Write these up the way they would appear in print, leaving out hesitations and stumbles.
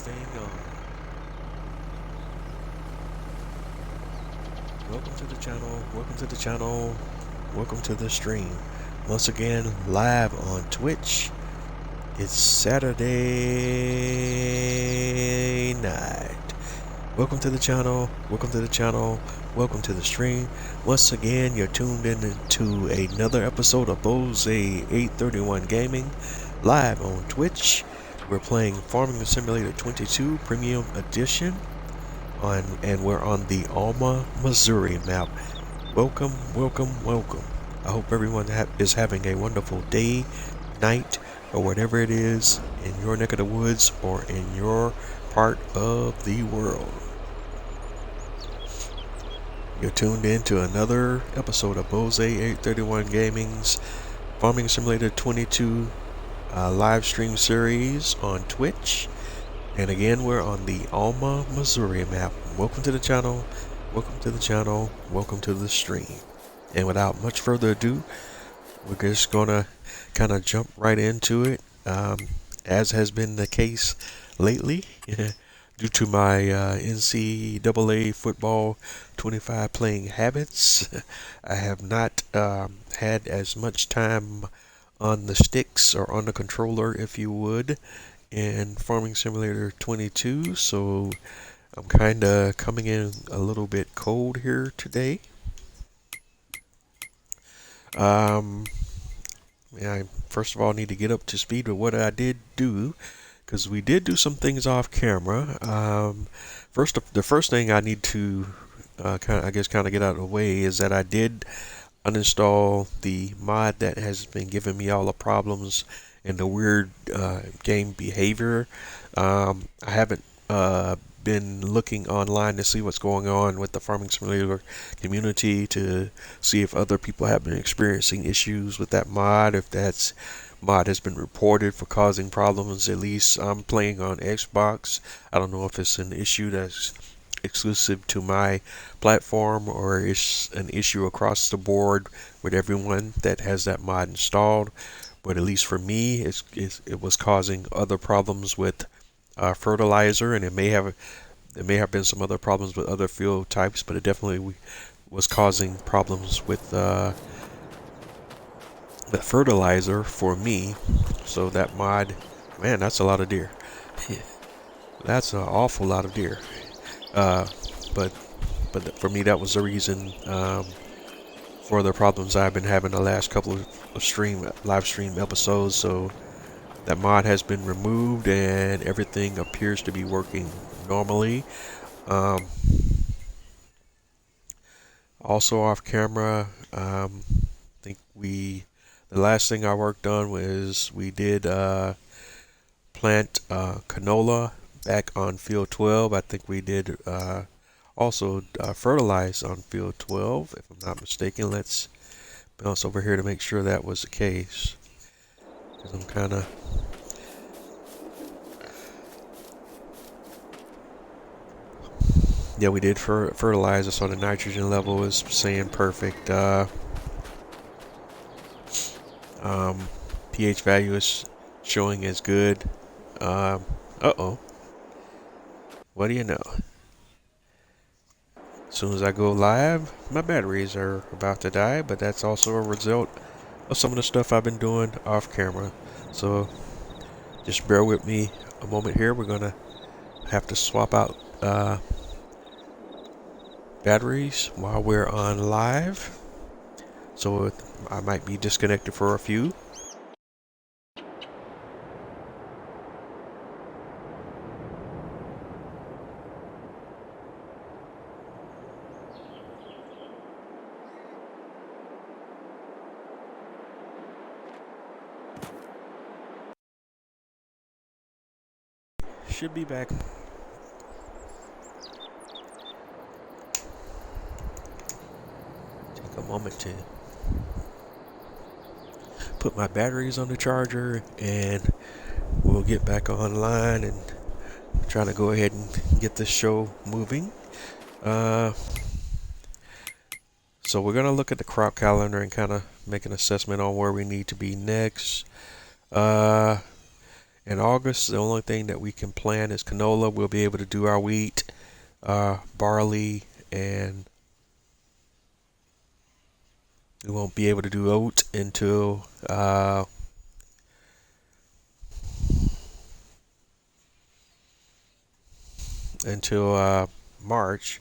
thing on. Welcome to the channel. Welcome to the channel. Welcome to the stream. Once again, live on Twitch. It's Saturday night. Welcome to the channel. Welcome to the channel. Welcome to the stream. Once again, you're tuned in to another episode of Bose 831 Gaming live on Twitch. We're playing Farming Simulator 22 Premium Edition and we're on the Alma, Missouri map. Welcome, welcome, welcome. I hope everyone is having a wonderful day, night, or whatever it is in your neck of the woods or in your part of the world. You're tuned in to another episode of Bose 831 Gaming's Farming Simulator 22 live stream series on Twitch. And again, we're on the Alma, Missouri map. Welcome to the channel. Welcome to the channel. Welcome to the stream. And without much further ado, we're just gonna kind of jump right into it, as has been the case lately. Due to my NCAA football 25 playing habits, I have not had as much time on the sticks or on the controller, if you would, in Farming Simulator 22, so I'm kind of coming in a little bit cold here today. I first of all need to get up to speed with what I did do, because we did do some things off camera. The first thing I need to kind of get out of the way is that I did uninstall the mod that has been giving me all the problems and the weird game behavior. I haven't been looking online to see what's going on with the Farming Simulator community to see if other people have been experiencing issues with that mod, if that mod has been reported for causing problems. At least I'm playing on Xbox. I don't know if it's an issue that's exclusive to my platform or it's an issue across the board with everyone that has that mod installed. But at least for me, it was causing other problems with fertilizer, and it may have been some other problems with other field types, but it definitely was causing problems with the fertilizer for me. So that mod, man, that's a lot of deer. That's an awful lot of deer. But for me, that was the reason for the problems I've been having the last couple of live stream episodes. So that mod has been removed and everything appears to be working normally. Also off camera, think the last thing I worked on was we did plant canola back on field 12. I think we did also fertilize on field 12, if I'm not mistaken. Let's bounce over here to make sure that was the case, because I'm kind of yeah, we did fertilize. So the nitrogen level is saying perfect. pH value is showing as good. Uh-oh. What do you know? As soon as I go live, my batteries are about to die, but that's also a result of some of the stuff I've been doing off camera. So just bear with me a moment here. We're gonna have to swap out batteries while we're on live, so I might be disconnected for a few. Should be back. Take a moment to put my batteries on the charger, and we'll get back online and try to go ahead and get this show moving. So we're gonna look at the crop calendar and kind of make an assessment on where we need to be next. In August, the only thing that we can plant is canola. We'll be able to do our wheat, barley, and we won't be able to do oat until March.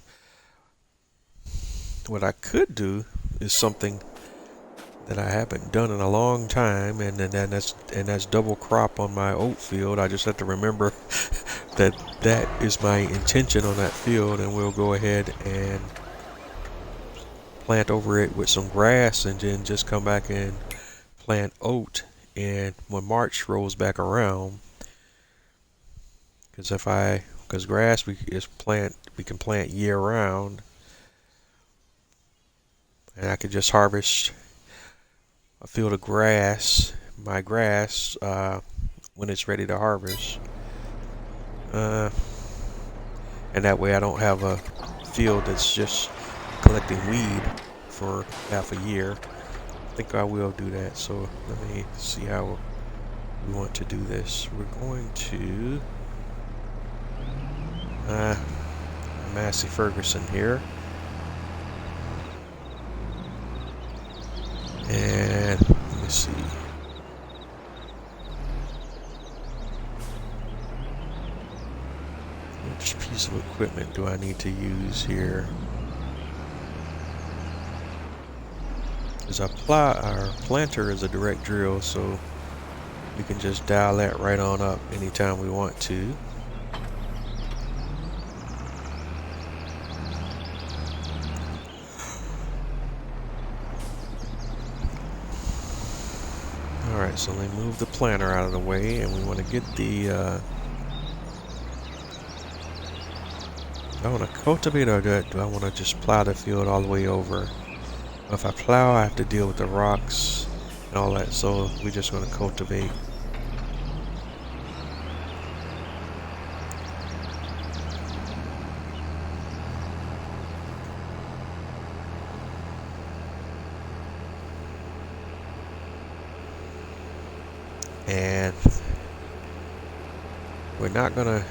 What I could do is something that I haven't done in a long time, and that's double crop on my oat field. I just have to remember that that is my intention on that field, and we'll go ahead and plant over it with some grass, and then just come back and plant oat. And when March rolls back around, because grass we can plant year round, and I could just harvest a field of my grass, when it's ready to harvest. And that way I don't have a field that's just collecting weed for half a year. I think I will do that. So let me see how we want to do this. We're going to Massey Ferguson here. And let me see. Which piece of equipment do I need to use here? Because our planter is a direct drill, so we can just dial that right on up anytime we want to. Alright, so let me move the planter out of the way, and we want to get the I want to cultivate, or do I want to just plow the field all the way over? If I plow, I have to deal with the rocks and all that, so we're just going to cultivate. And we're not going to,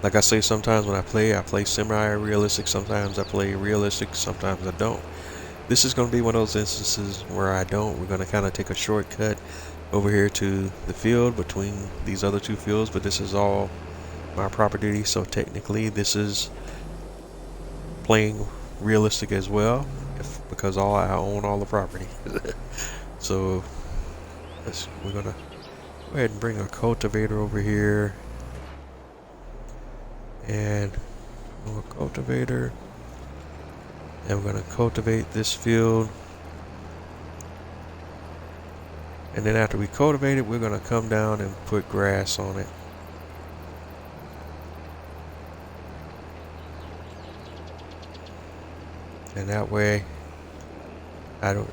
like I say, sometimes when I play semi-realistic, sometimes I play realistic, sometimes I don't. This is going to be one of those instances where I don't. We're going to kind of take a shortcut over here to the field between these other two fields, but this is all my property, so technically this is playing realistic as well, because I own all the property. So we're going to go ahead and bring a cultivator over here, and a cultivator. And we're going to cultivate this field. And then after we cultivate it, we're going to come down and put grass on it. And that way, and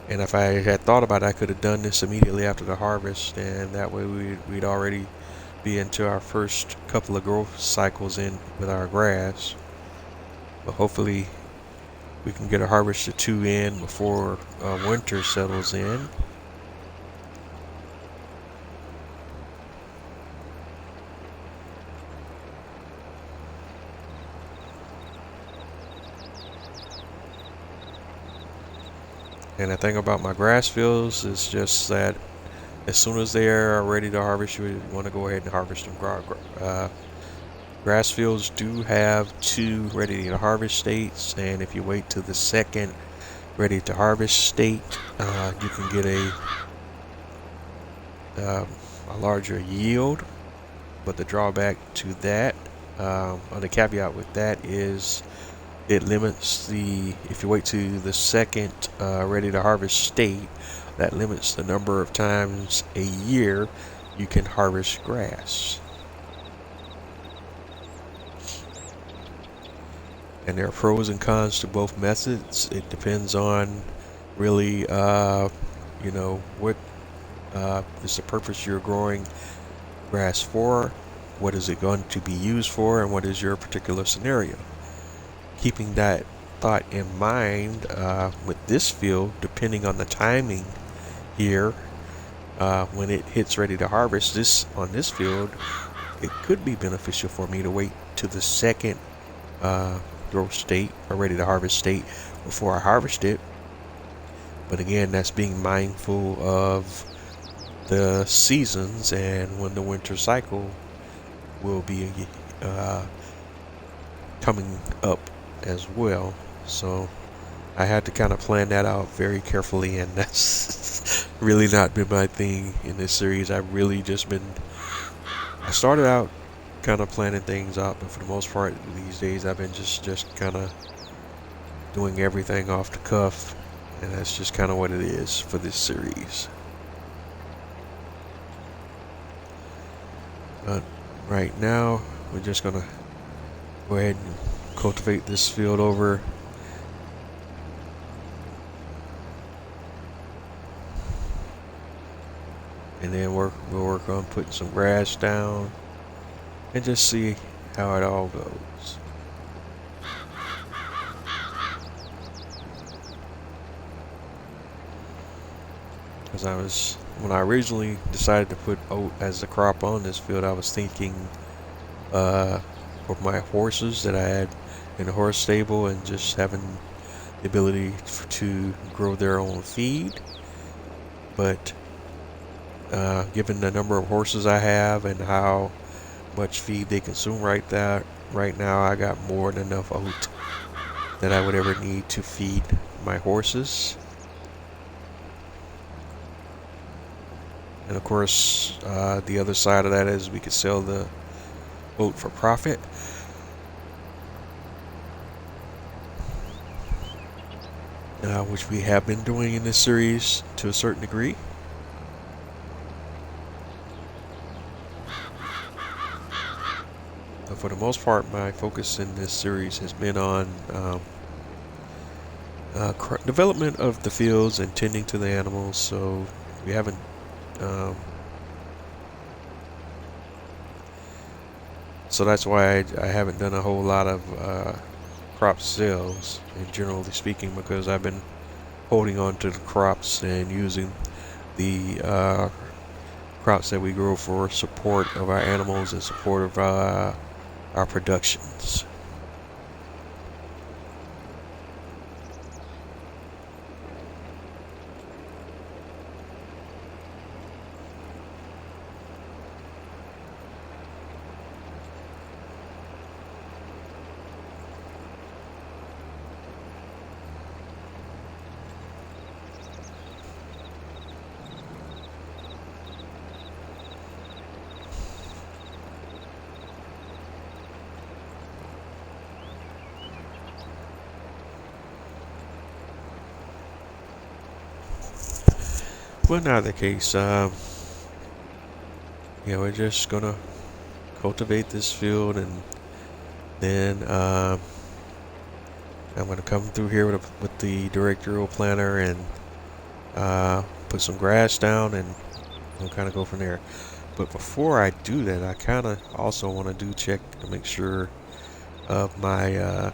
if I had thought about it, I could have done this immediately after the harvest, and that way we'd already be into our first couple of growth cycles in with our grass. But hopefully we can get a harvest or two in before winter settles in. And the thing about my grass fields is just that as soon as they are ready to harvest, you want to go ahead and harvest them. Grass fields do have 2 ready to harvest states, and if you wait till the second ready to harvest state, you can get a larger yield. But the drawback to that, or the caveat with that, is it limits if you wait to the second ready to harvest state, that limits the number of times a year you can harvest grass. And there are pros and cons to both methods. It depends on really, what is the purpose you're growing grass for, what is it going to be used for, and what is your particular scenario. Keeping that thought in mind, with this field, depending on the timing here, when it hits ready to harvest this on this field, it could be beneficial for me to wait to the second growth state or ready to harvest state before I harvest it. But again, that's being mindful of the seasons and when the winter cycle will be coming up as well. So I had to kind of plan that out very carefully, and that's really not been my thing in this series. I've really just been, I started out kind of planning things out, but for the most part these days I've been just kind of doing everything off the cuff, and that's just kind of what it is for this series. But right now we're just gonna go ahead and cultivate this field over. And then we'll work on putting some grass down and just see how it all goes. Because when I originally decided to put oat as the crop on this field, I was thinking for my horses that I had in the horse stable and just having the ability to grow their own feed. But given the number of horses I have and how much feed they consume right now, I got more than enough oat that I would ever need to feed my horses. And of course, the other side of that is we could sell the oat for profit. Which we have been doing in this series to a certain degree. But for the most part, my focus in this series has been on development of the fields and tending to the animals. So we haven't so that's why I haven't done a whole lot of crop sales, and generally speaking, because I've been holding on to the crops and using the crops that we grow for support of our animals and support of our productions. Well, in either case, we're just gonna cultivate this field, and then I'm gonna come through here with the directorial planter and put some grass down, and we'll kind of go from there. But before I do that, I kind of also want to check to make sure of my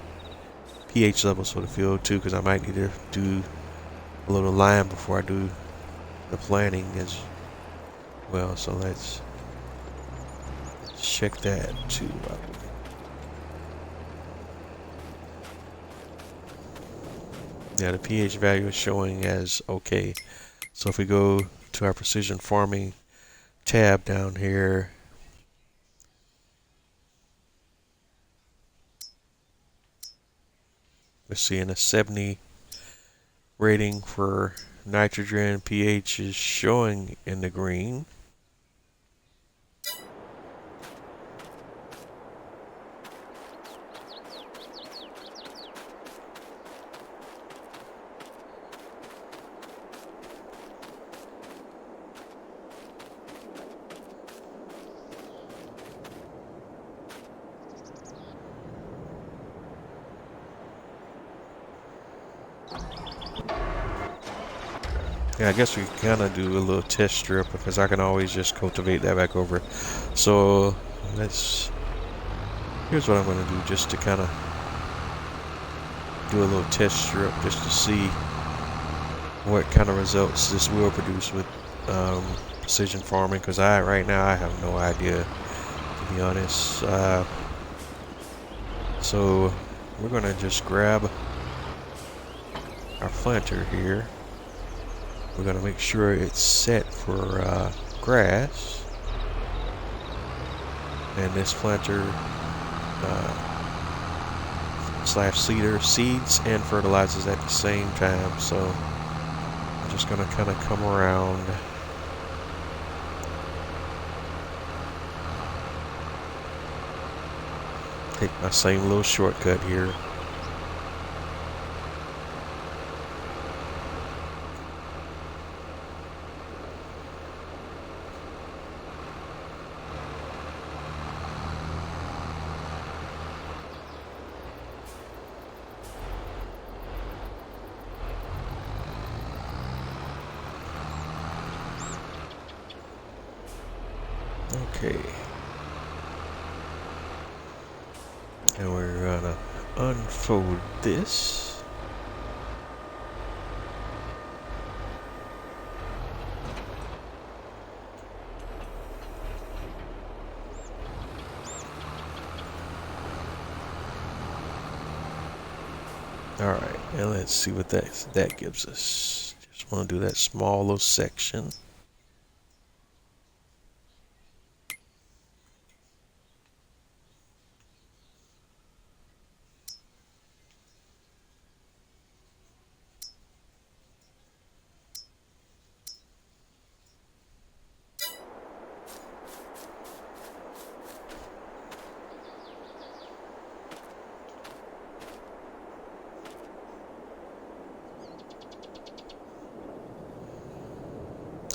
pH levels for the field too, because I might need to do a little lime before I do the planting as well. So let's check that too. Yeah, the pH value is showing as okay. So if we go to our precision farming tab down here, we're seeing a 70 rating for nitrogen. pH is showing in the green. Yeah, I guess we kind of do a little test strip, because I can always just cultivate that back over. So here's what I'm going to do, just to kind of do a little test strip, just to see what kind of results this will produce with precision farming, because right now I have no idea, to be honest. So we're gonna just grab our planter here. We're gonna make sure it's set for grass, and this planter slash seeder seeds and fertilizes at the same time. So I'm just gonna kind of come around. Take my same little shortcut here. Okay. And we're gonna unfold this. Alright, and let's see what that gives us. Just want to do that small little section.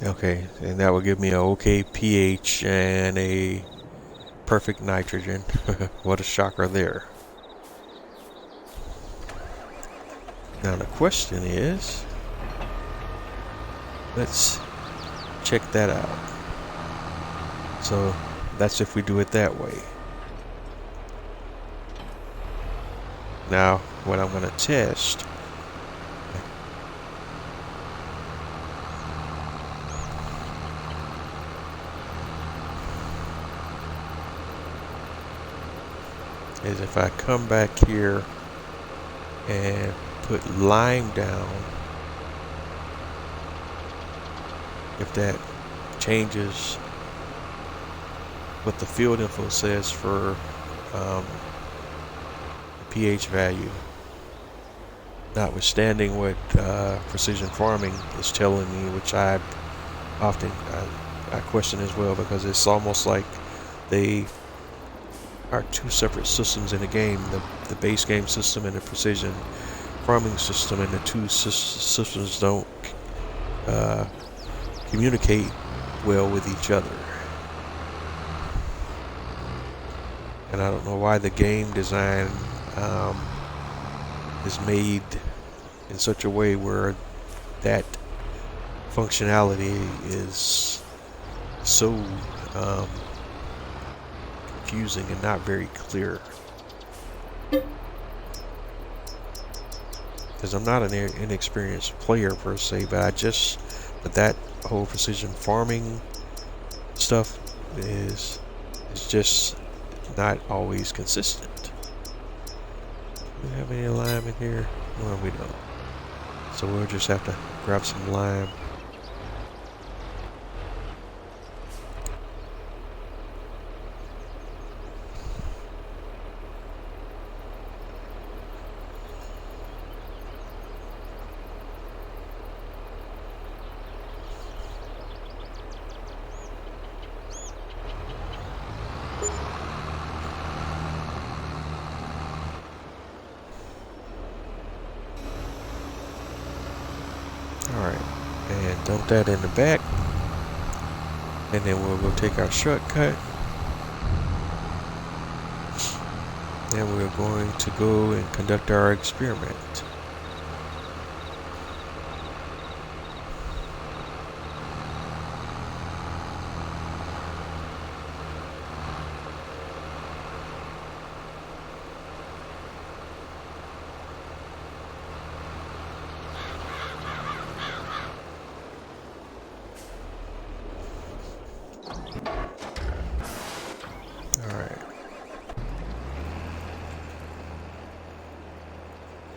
Okay, and that will give me a okay pH and a perfect nitrogen. What a shocker there. Now the question is, let's check that out. So that's if we do it that way. Now what I'm going to test is if I come back here and put lime down, if that changes what the field info says for the pH value, notwithstanding what precision farming is telling me, which I often I question as well, because it's almost like they are two separate systems in the game, the base game system and the precision farming system, and the two systems don't communicate well with each other. And I don't know why the game design is made in such a way where that functionality is so confusing and not very clear. Because I'm not an inexperienced player per se, but that whole precision farming stuff is just not always consistent. Do we have any lime in here? No, we don't. So we'll just have to grab some lime. Alright, and dump that in the back, and then we'll go take our shortcut, and we're going to go and conduct our experiment.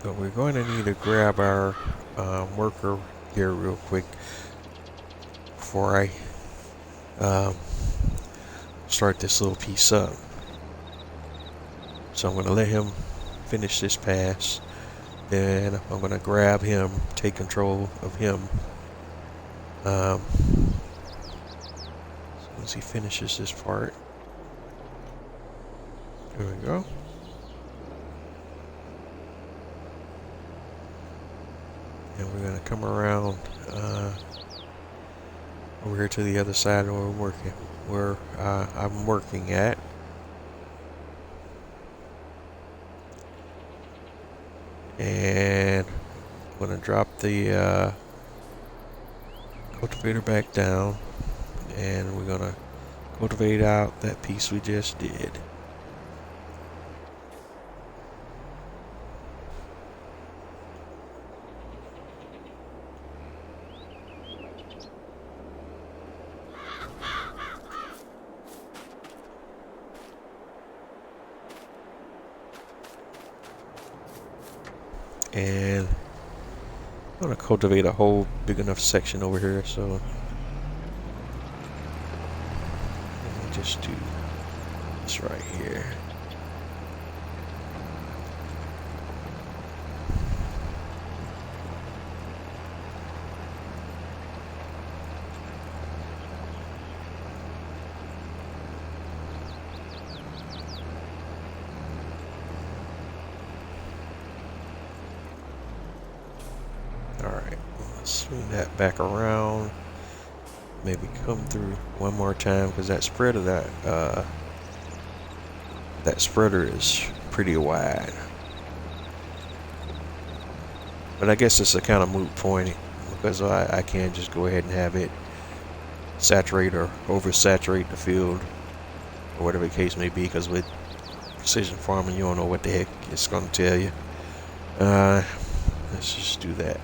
But we're going to need to grab our worker here real quick before I start this little piece up. So I'm going to let him finish this pass. Then I'm going to grab him, take control of him. As soon as he finishes this part. There we go. And we're going to come around over here to the other side where I'm working at. And I'm going to drop the cultivator back down, and we're going to cultivate out that piece we just did. And I'm going to cultivate a whole big enough section over here, so let me just do this right here. Alright, let's swing that back around. Maybe come through one more time, because that spread of that spreader is pretty wide. But I guess it's a kind of moot point, because I can't just go ahead and have it saturate or oversaturate the field, or whatever the case may be, because with precision farming, you don't know what the heck it's going to tell you. Let's just do that.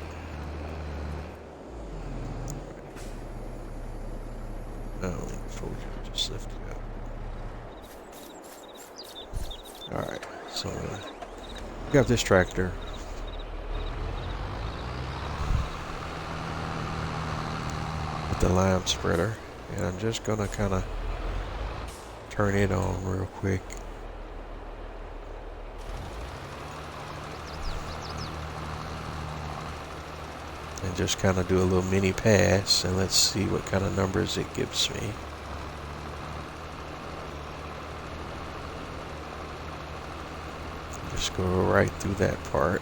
Before we just lift it up. Alright, so we got this tractor. With the lime spreader. And I'm just gonna kind of turn it on real quick. And just kind of do a little mini pass, and let's see what kind of numbers it gives me. Just go right through that part.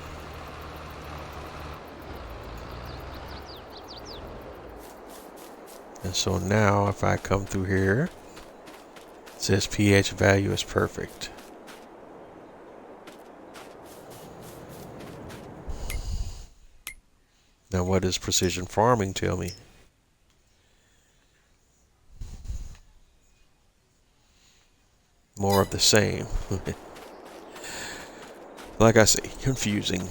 And so now if I come through here, it says pH value is perfect. Now what does precision farming tell me? More of the same. Like I say, confusing.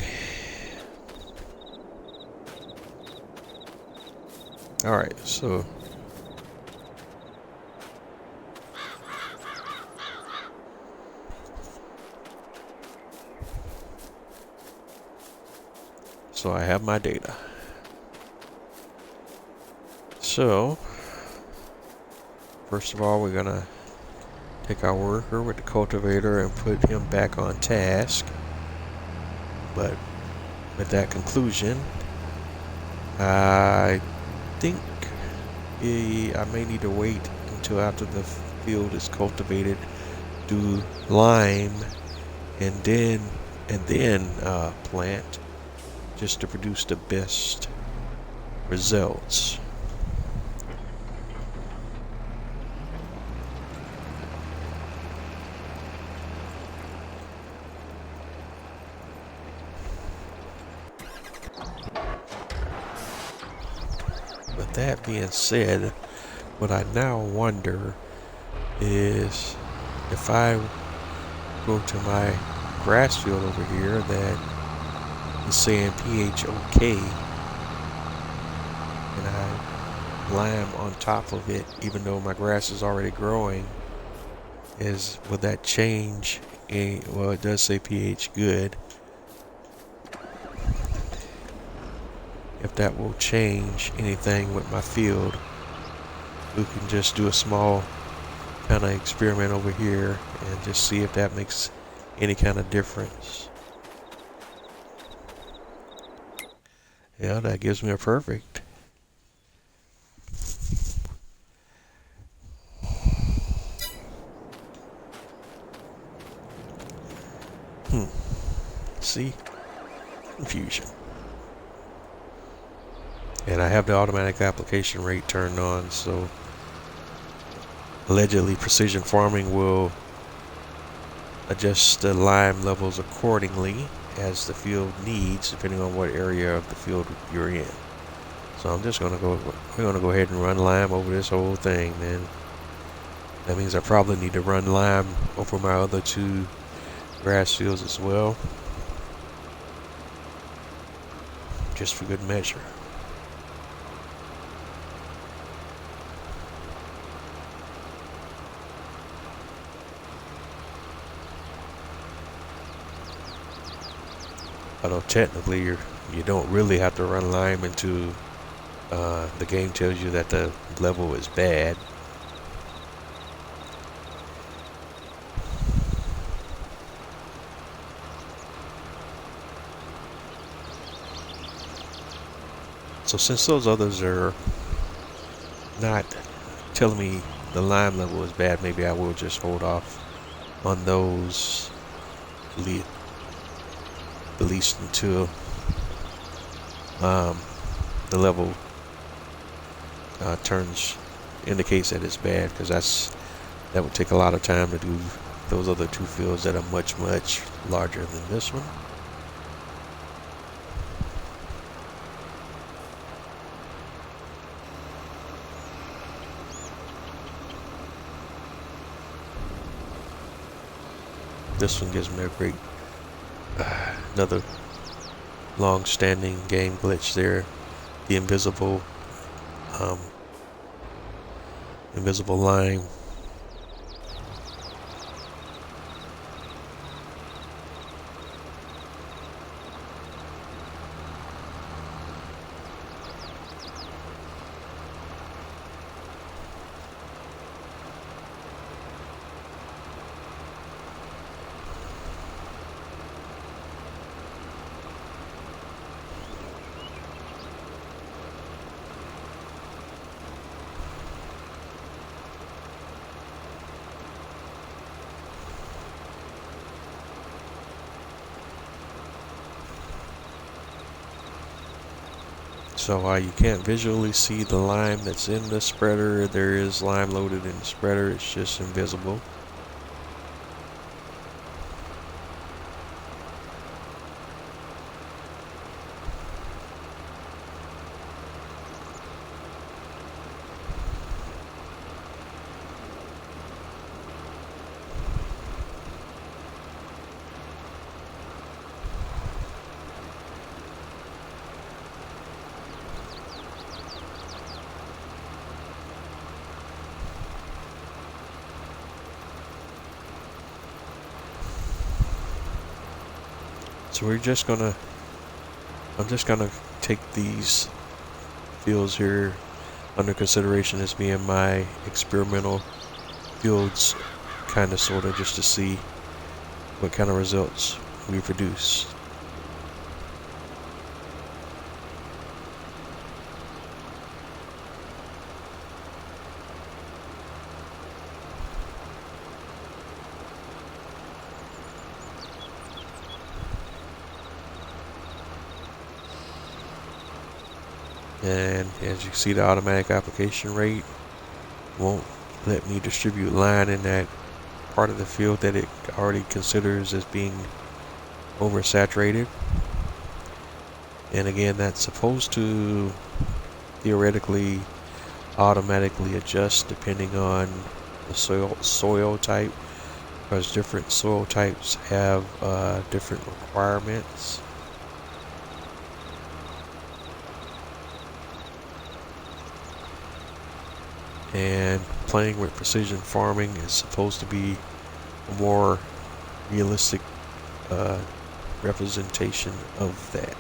Alright, so I have my data. So first of all, we're gonna take our worker with the cultivator and put him back on task. But with that conclusion, I think I may need to wait until after the field is cultivated, do lime, and then plant, just to produce the best results. With that being said, what I now wonder is if I go to my grass field over here that is saying pH okay, and I lime on top of it, even though my grass is already growing, will that change? Well, it does say pH good. if that will change anything with my field. We can just do a small kind of experiment over here and just see if that makes any kind of difference. Yeah, that gives me a perfect. See? Confusion. And I have the automatic application rate turned on, so allegedly precision farming will adjust the lime levels accordingly as the field needs, depending on what area of the field you're in. So I'm just gonna go, we're gonna go ahead and run lime over this whole thing, man. That means I probably need to run lime over my other two grass fields as well, just for good measure. Although technically you don't really have to run lime into the game tells you that the level is bad. So since those others are not telling me the lime level is bad, maybe I will just hold off on those at least until the level indicates that it's bad, because that would take a lot of time to do those other two fields that are much larger than this one. This one gives me a great another long-standing game glitch there, the invisible line. So while you can't visually see the lime that's in the spreader, there is lime loaded in the spreader, it's just invisible. So I'm just gonna take these fields here under consideration as being my experimental fields, kind of sort of, just to see what kind of results we produce. And as you see, the automatic application rate won't let me distribute line in that part of the field that it already considers as being oversaturated. And again, that's supposed to theoretically automatically adjust depending on the soil type, because different soil types have different requirements. And playing with precision farming is supposed to be a more realistic representation of that.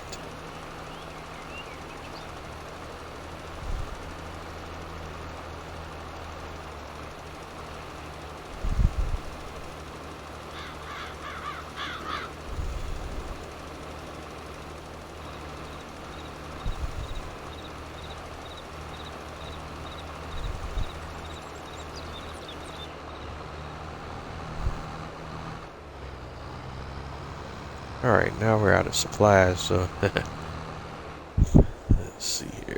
Alright, now we're out of supplies, so let's see here.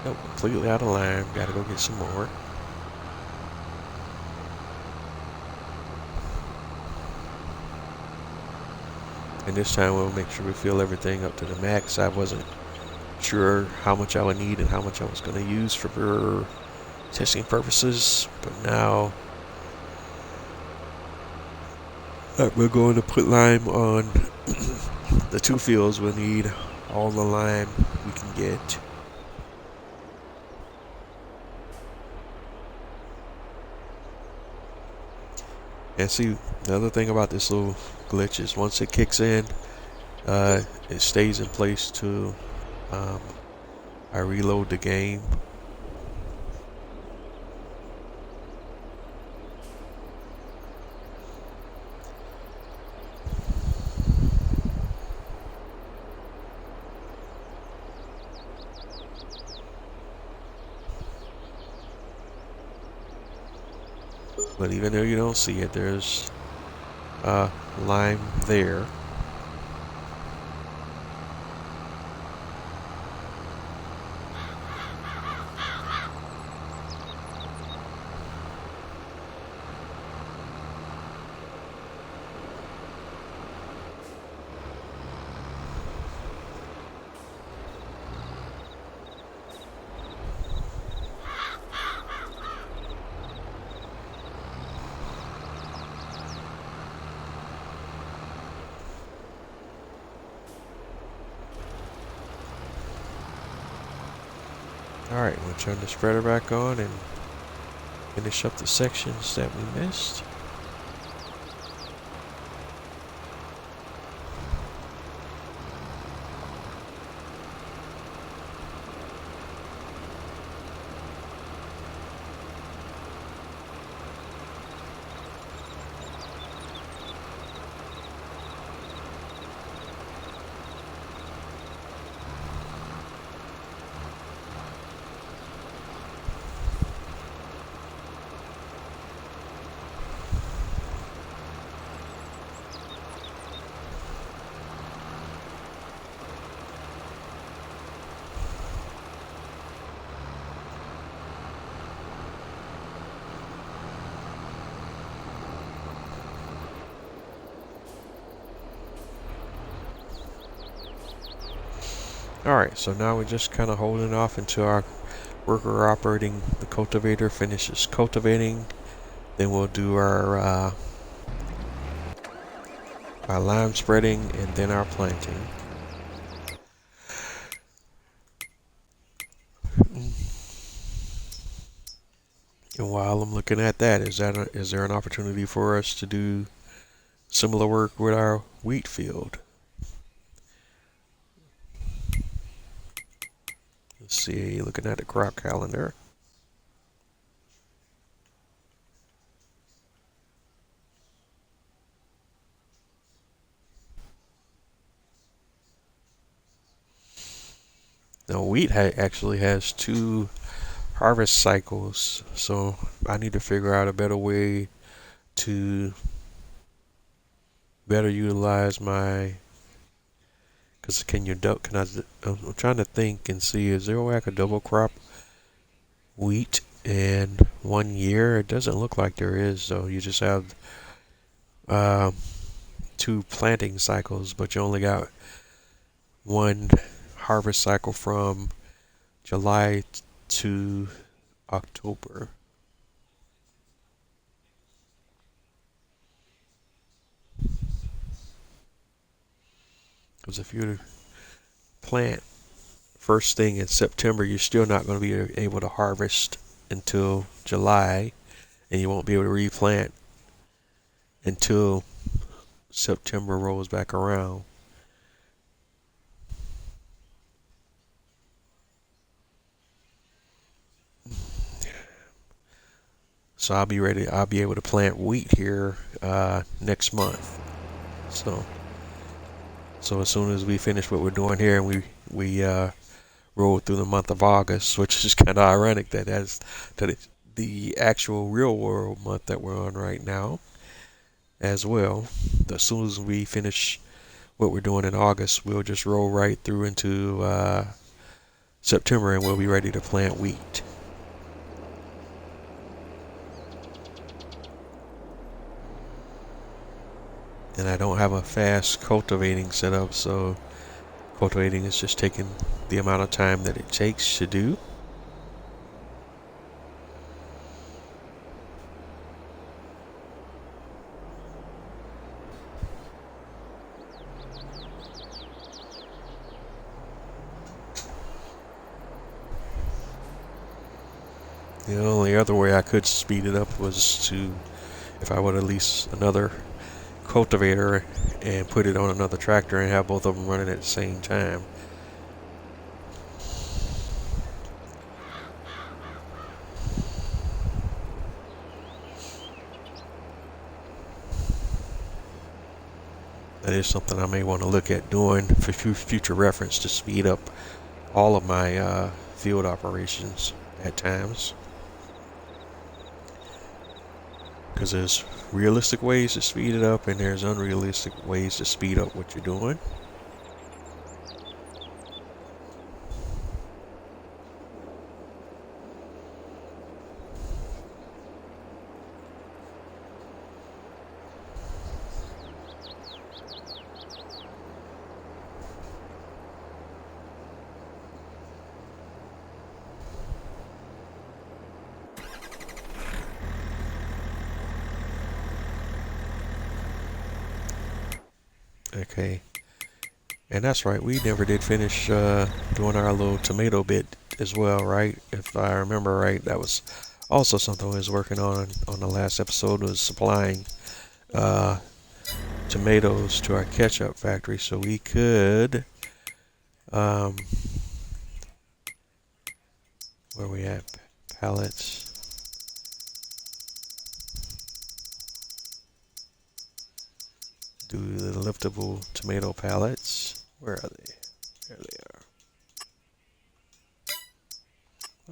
Nope, completely out of line. Gotta go get some more. And this time we'll make sure we fill everything up to the max. I wasn't sure how much I would need and how much I was going to use for testing purposes, but now that we're going to put lime on the 2 fields, we'll need all the lime we can get. And see, the other thing about this little glitch is once it kicks in, it stays in place till I reload the game. But even though you don't see it, there's lime there. Alright, we'll turn the spreader back on and finish up the sections that we missed. Alright, so now we're just kind of holding off until our worker operating the cultivator finishes cultivating. Then we'll do our lime spreading and then our planting. And while I'm looking at that, is there an opportunity for us to do similar work with our wheat field? Let's see, looking at the crop calendar. Now, wheat actually has 2 harvest cycles, so I need to figure out a better way to better utilize my. Cause I'm trying to think and see, is there a way I could double crop wheat in 1 year? It doesn't look like there is, so you just have 2 planting cycles, but you only got 1 harvest cycle from July to October. Because if you plant first thing in September, you're still not going to be able to harvest until July, and you won't be able to replant until September rolls back around. So I'll be able to plant wheat here next month. So as soon as we finish what we're doing here and we roll through the month of August, which is kind of ironic that the actual real world month that we're on right now as well. As soon as we finish what we're doing in August, we'll just roll right through into September and we'll be ready to plant wheat. And I don't have a fast cultivating setup, so cultivating is just taking the amount of time that it takes to do. The only other way I could speed it up was to, if I would at least another cultivator and put it on another tractor and have both of them running at the same time. That is something I may want to look at doing for future reference to speed up all of my field operations at times. Because there's realistic ways to speed it up and there's unrealistic ways to speed up what you're doing. Okay, and that's right, we never did finish doing our little tomato bit as well, right? If I remember right, that was also something we was working on the last episode, was supplying uh, tomatoes to our ketchup factory so we could, where we at, pallets. Do the liftable tomato pallets. Where are they? There they are.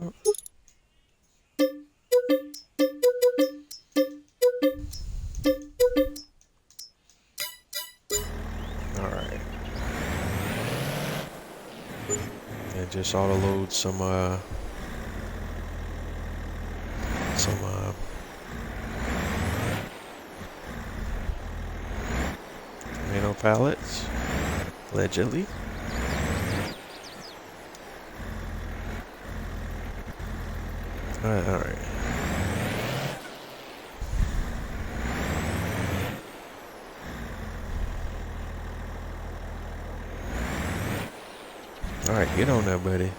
Oh. Alright. And just auto load some tomato pallets, allegedly. Alright. Alright, get on there, buddy.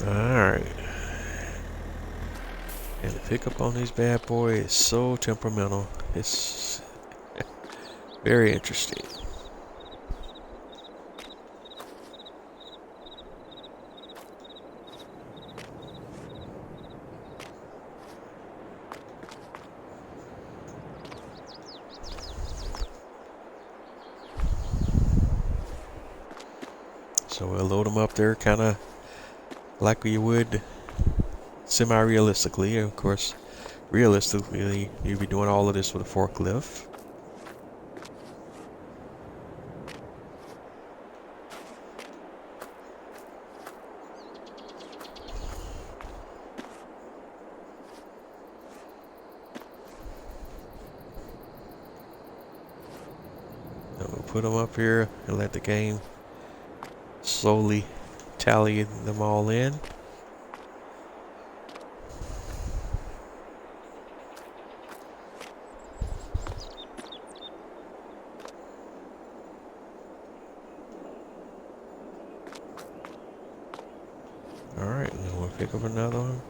Alright. And the pickup on these bad boys is so temperamental. It's very interesting. So we'll load them up there kind of like you would semi-realistically. Of course, realistically, you'd be doing all of this with a forklift. And we'll put them up here and let the game slowly tally them all in. pick up another one.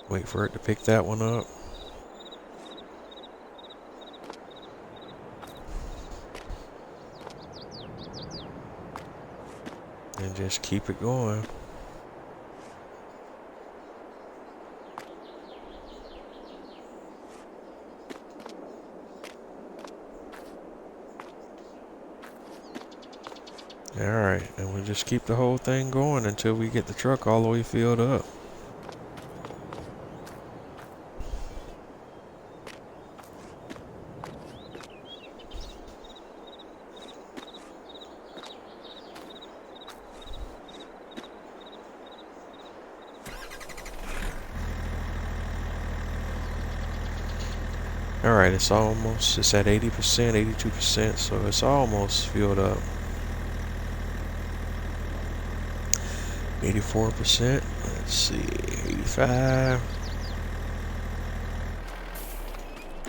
Wait for it to pick that one up. And just keep it going. Alright, and we'll just keep the whole thing going until we get the truck all the way filled up. Alright, it's at 80%, 82%, so it's almost filled up. 84%, let's see, 85.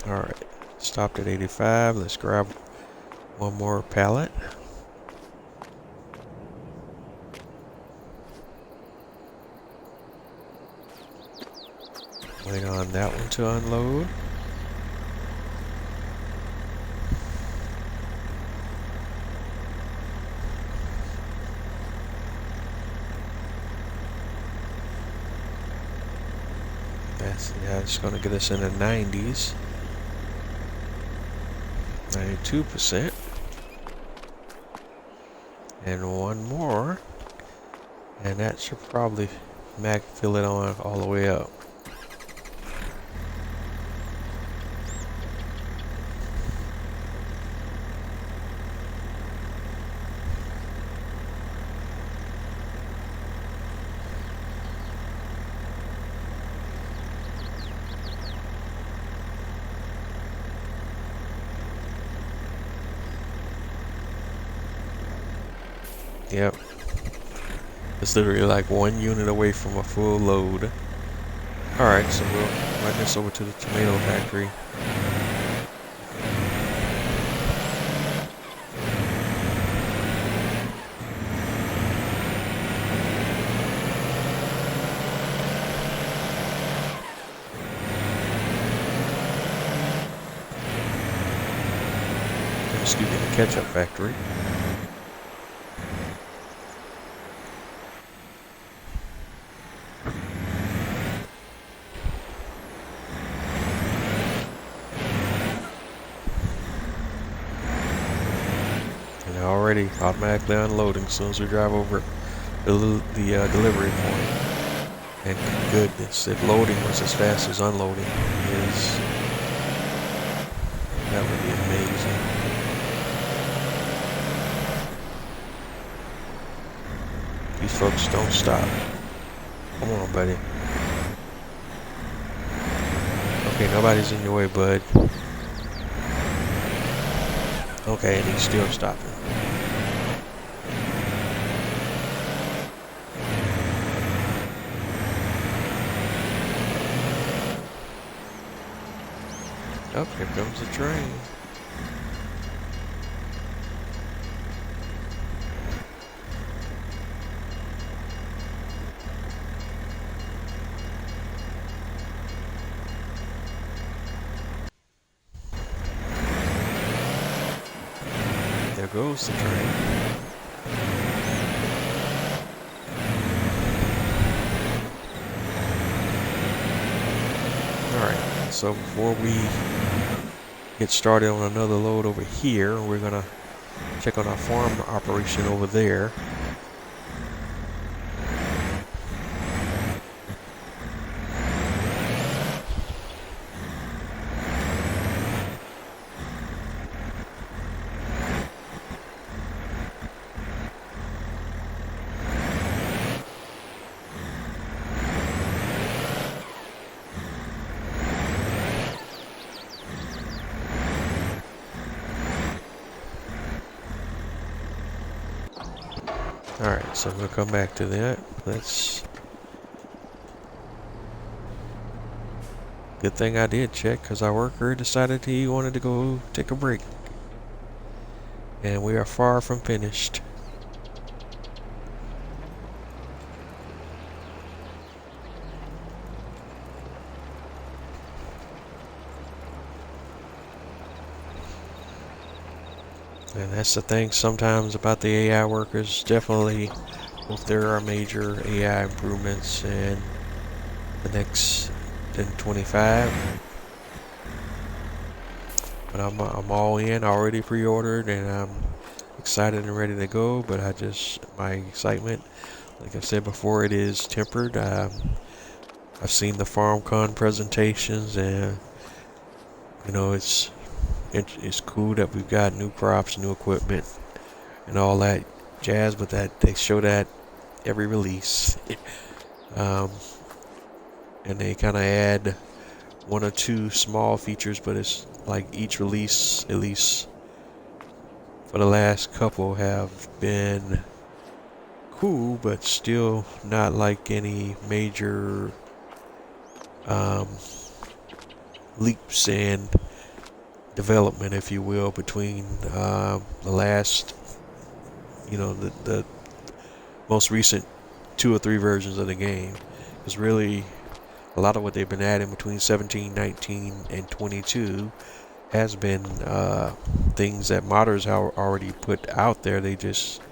Alright, stopped at 85, let's grab one more pallet. Wait on that one to unload. It's going to get us in the 90s. 92%. And one more. And that should probably fill it on all the way up. Yep. It's literally like one unit away from a full load. Alright, so we'll run this over to the tomato factory. Excuse me, the ketchup factory. Already automatically unloading as soon as we drive over the delivery point. And goodness, if loading was as fast as unloading is, that would be amazing. These folks don't stop. Come on, buddy. Okay, nobody's in your way, bud. Okay, and he's still stopping. Oh, here comes the train. There goes the train. Alright, so before we get started on another load over here, we're gonna check on our farm operation over there. Alright, so we'll come back to that. Let's Good thing I did check, because our worker decided he wanted to go take a break. And we are far from finished. And that's the thing sometimes about the AI workers. Definitely, if there are major AI improvements in the next 1025. But I'm all in, already pre-ordered, and I'm excited and ready to go. But my excitement, like I've said before, it is tempered. I've seen the FarmCon presentations, and it's cool that we've got new crops, new equipment, and all that jazz. But that they show that every release, and they kind of add one or two small features, but it's like each release, at least for the last couple, have been cool, but still not like any major leaps in development, if you will, between the last, the most recent 2 or 3 versions of the game. Because really, a lot of what they've been adding between 17, 19, and 22 has been things that modders already put out there. They just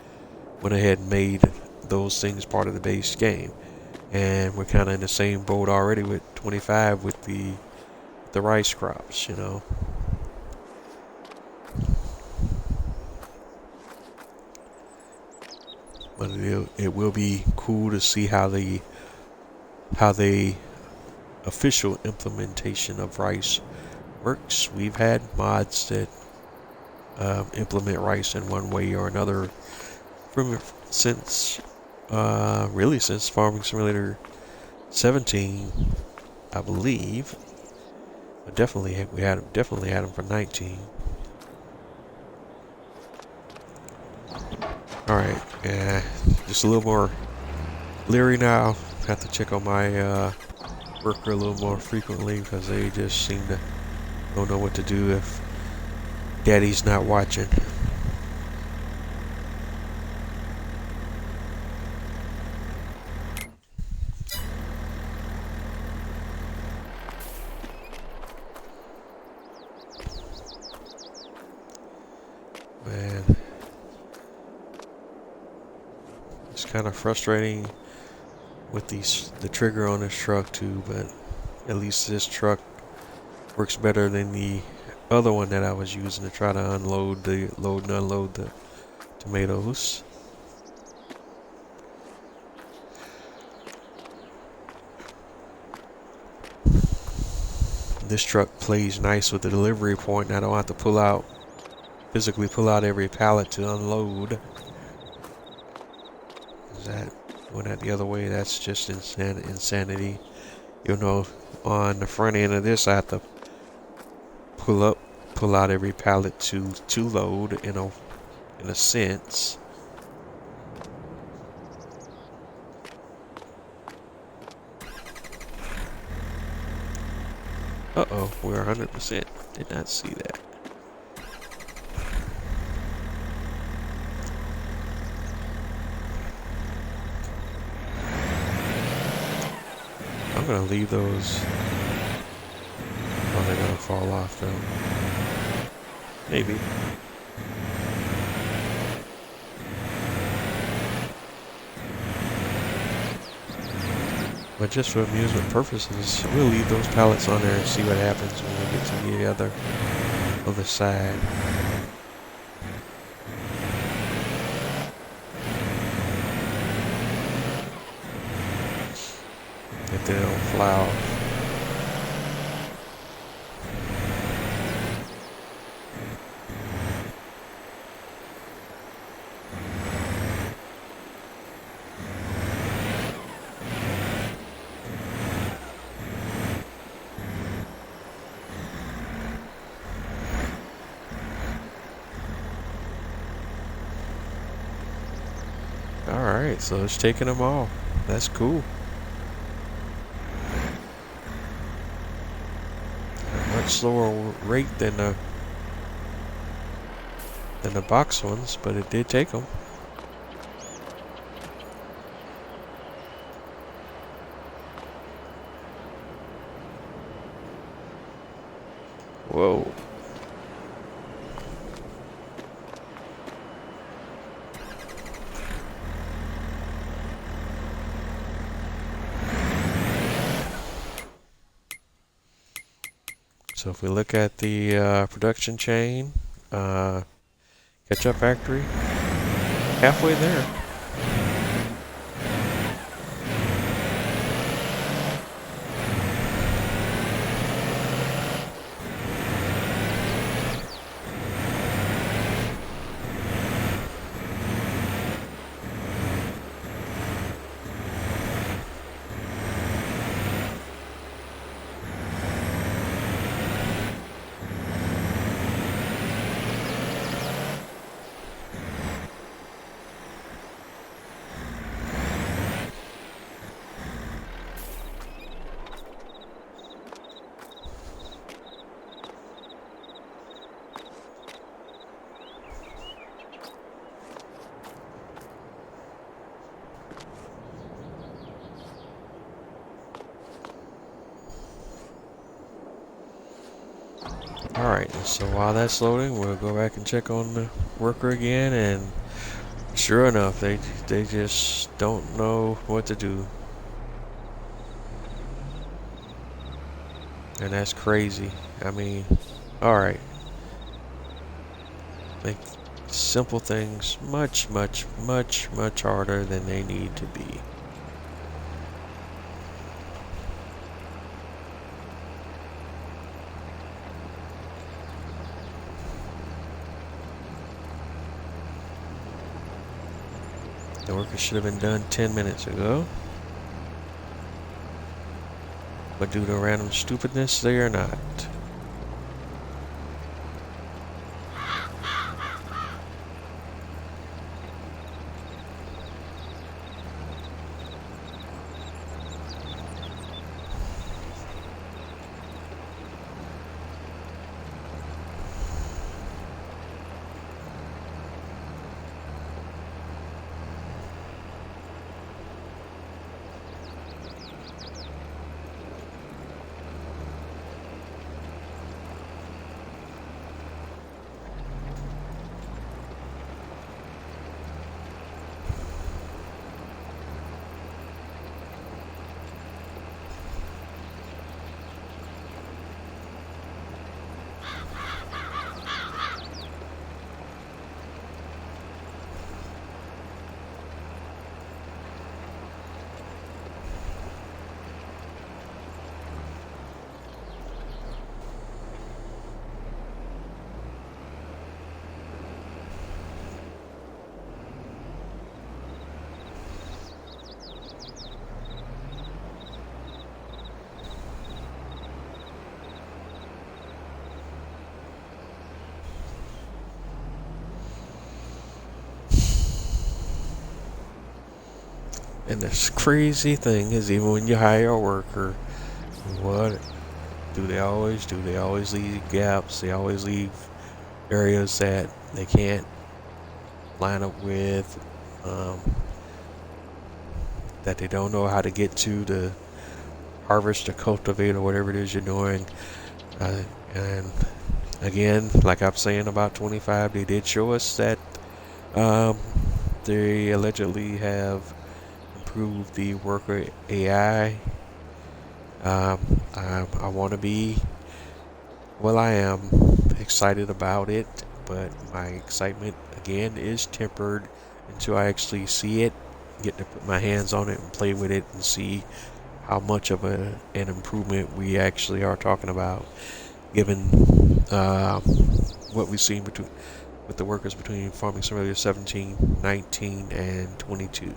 went ahead and made those things part of the base game. And we're kind of in the same boat already with 25 with the rice crops, But it will be cool to see how the official implementation of rice works. We've had mods that implement rice in one way or another since Farming Simulator 17, I believe. But definitely had them for 19. All right, yeah, just a little more leery now. Have to check on my worker a little more frequently, because they just seem to don't know what to do if Daddy's not watching. Man, it's kind of frustrating with the trigger on this truck too, but at least this truck works better than the other one that I was using to try to load and unload the tomatoes. This truck plays nice with the delivery point, and I don't have to physically pull out every pallet to unload. Doing that the other way, that's just insanity. On the front end of this, I have to pull out every pallet to load in a sense. Uh-oh, we're 100%. Did not see that. I'm gonna leave those. Oh, they're gonna fall off though. Maybe. But just for amusement purposes, we'll leave those pallets on there and see what happens when we get to the other side. If they don't fly off. Alright, so it's taking them all. That's cool. slower rate than the box ones, but it did take them. Whoa. So if we look at the production chain, ketchup factory, halfway there. Alright, so while that's loading, we'll go back and check on the worker again, and sure enough, they just don't know what to do. And that's crazy. I mean, alright. Make simple things much harder than they need to be. The work should have been done 10 minutes ago. But due to random stupidness, they are not. And this crazy thing is, even when you hire a worker, what do they always do? They always leave gaps. They always leave areas that they can't line up with, that they don't know how to get to harvest or cultivate or whatever it is you're doing. And again, like I'm saying about 25, they did show us that they allegedly have improved the worker AI. I want to be, well, I am excited about it, but my excitement again is tempered until I actually see it, get to put my hands on it and play with it and see how much of an improvement we actually are talking about, given what we've seen with the workers between Farming Simulator 17, 19, and 22.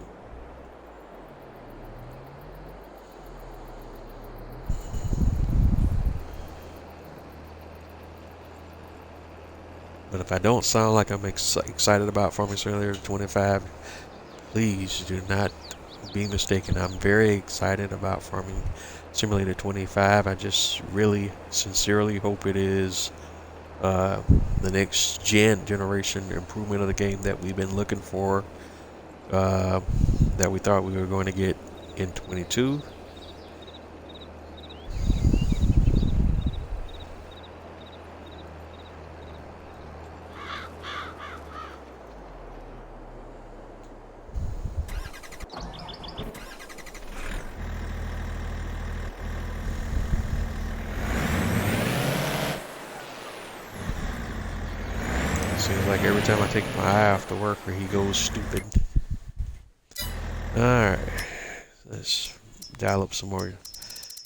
But if I don't sound like I'm excited about Farming Simulator 25, please do not be mistaken. I'm very excited about Farming Simulator 25. I just really sincerely hope it is the next generation improvement of the game that we've been looking for, that we thought we were going to get in 22. Seems like every time I take my eye off the worker, he goes stupid. Alright, let's dial up some more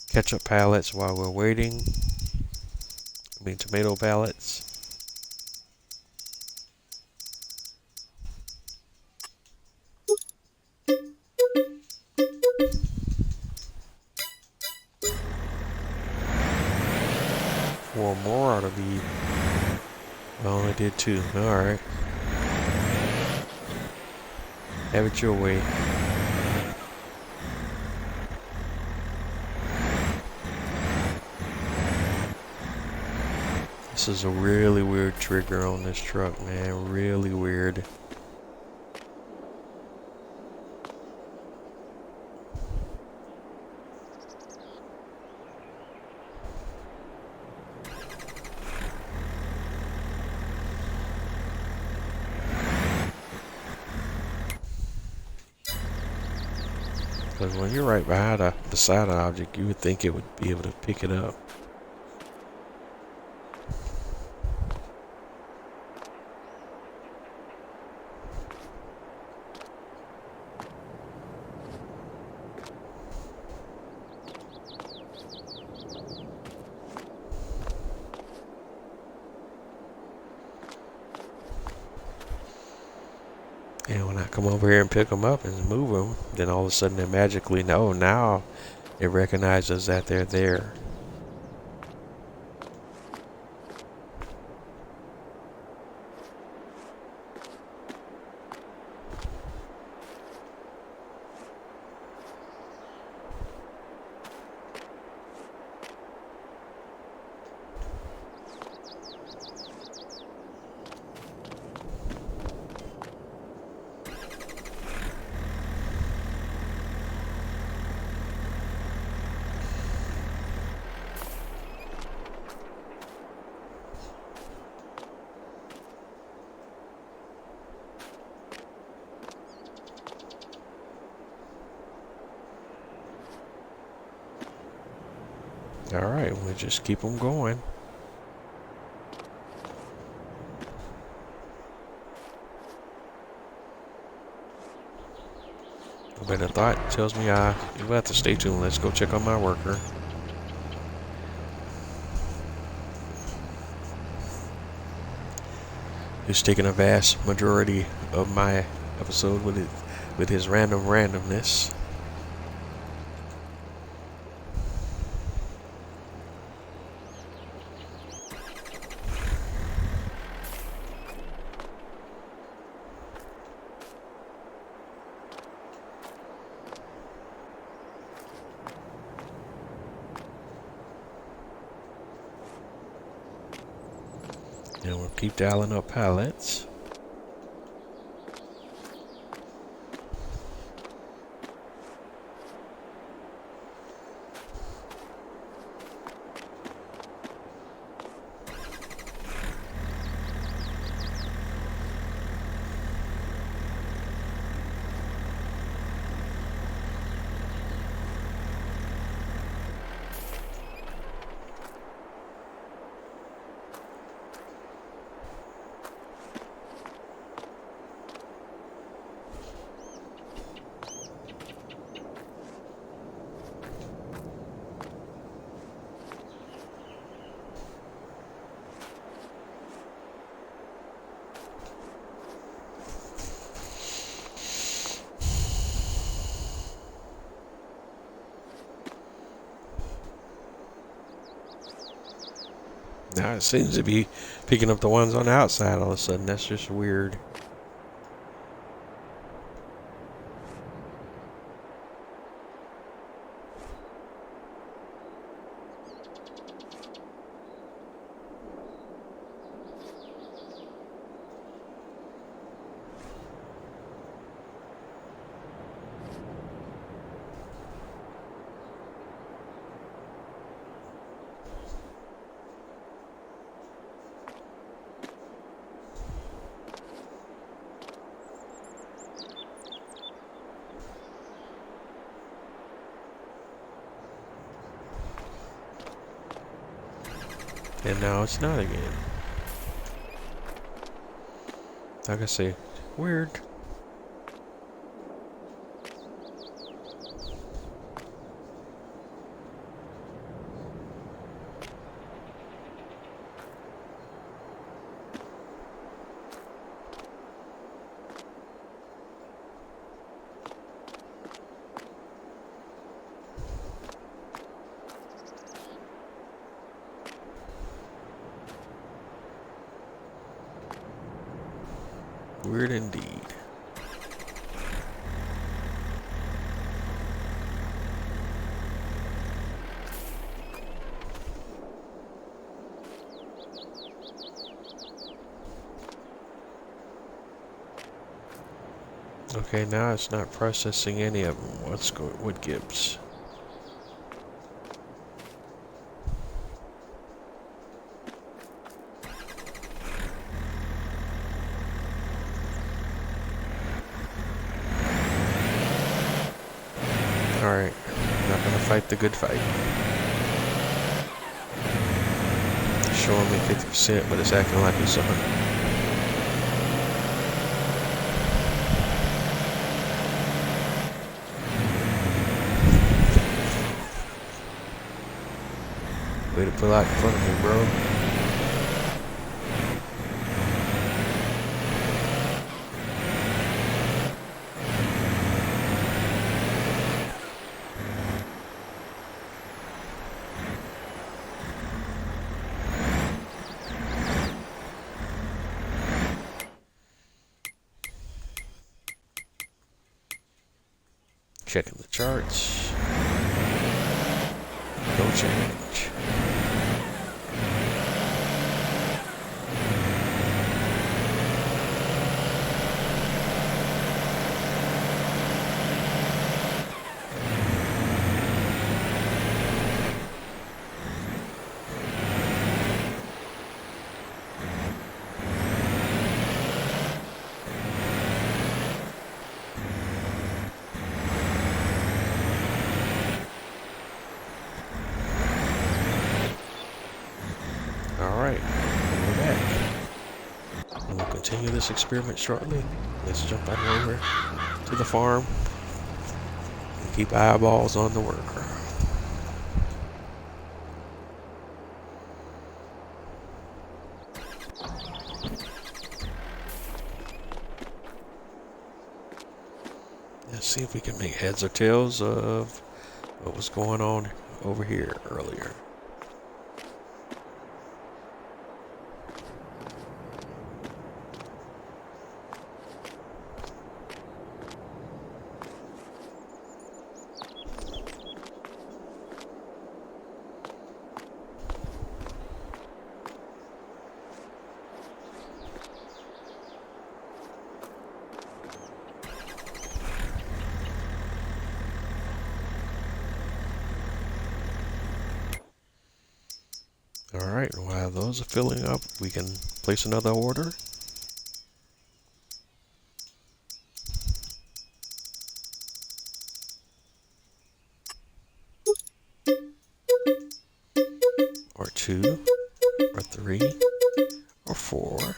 ketchup pallets while we're waiting. I mean, tomato pallets. Four more ought to be. I only did two. Alright. Have it your way. This is a really weird trigger on this truck, man. Really weird. Because when you're right beside an object, you would think it would be able to pick it up. And when I come over here and pick them up and move them, then all of a sudden they magically know. Now it recognizes that they're there. Alright, we'll just keep them going. A better thought tells me you have to stay tuned. Let's go check on my worker. He's taking a vast majority of my episode with his randomness. And we'll keep dialing up pallets. Now it seems to be picking up the ones on the outside all of a sudden. That's just weird. And now it's not again. Like I say, weird. Weird indeed. Okay, now it's not processing any of them. What gives? Alright, not gonna fight the good fight. It's showing me 50%, but it's acting like it's 100. Way to pull out in front of me, bro. Checking the charts. No change. Alright, we're back. And we'll continue this experiment shortly. Let's jump on over to the farm and keep eyeballs on the worker. Let's see if we can make heads or tails of what was going on over here earlier. Alright, while those are filling up, we can place another order. Or 2, or 3, or 4.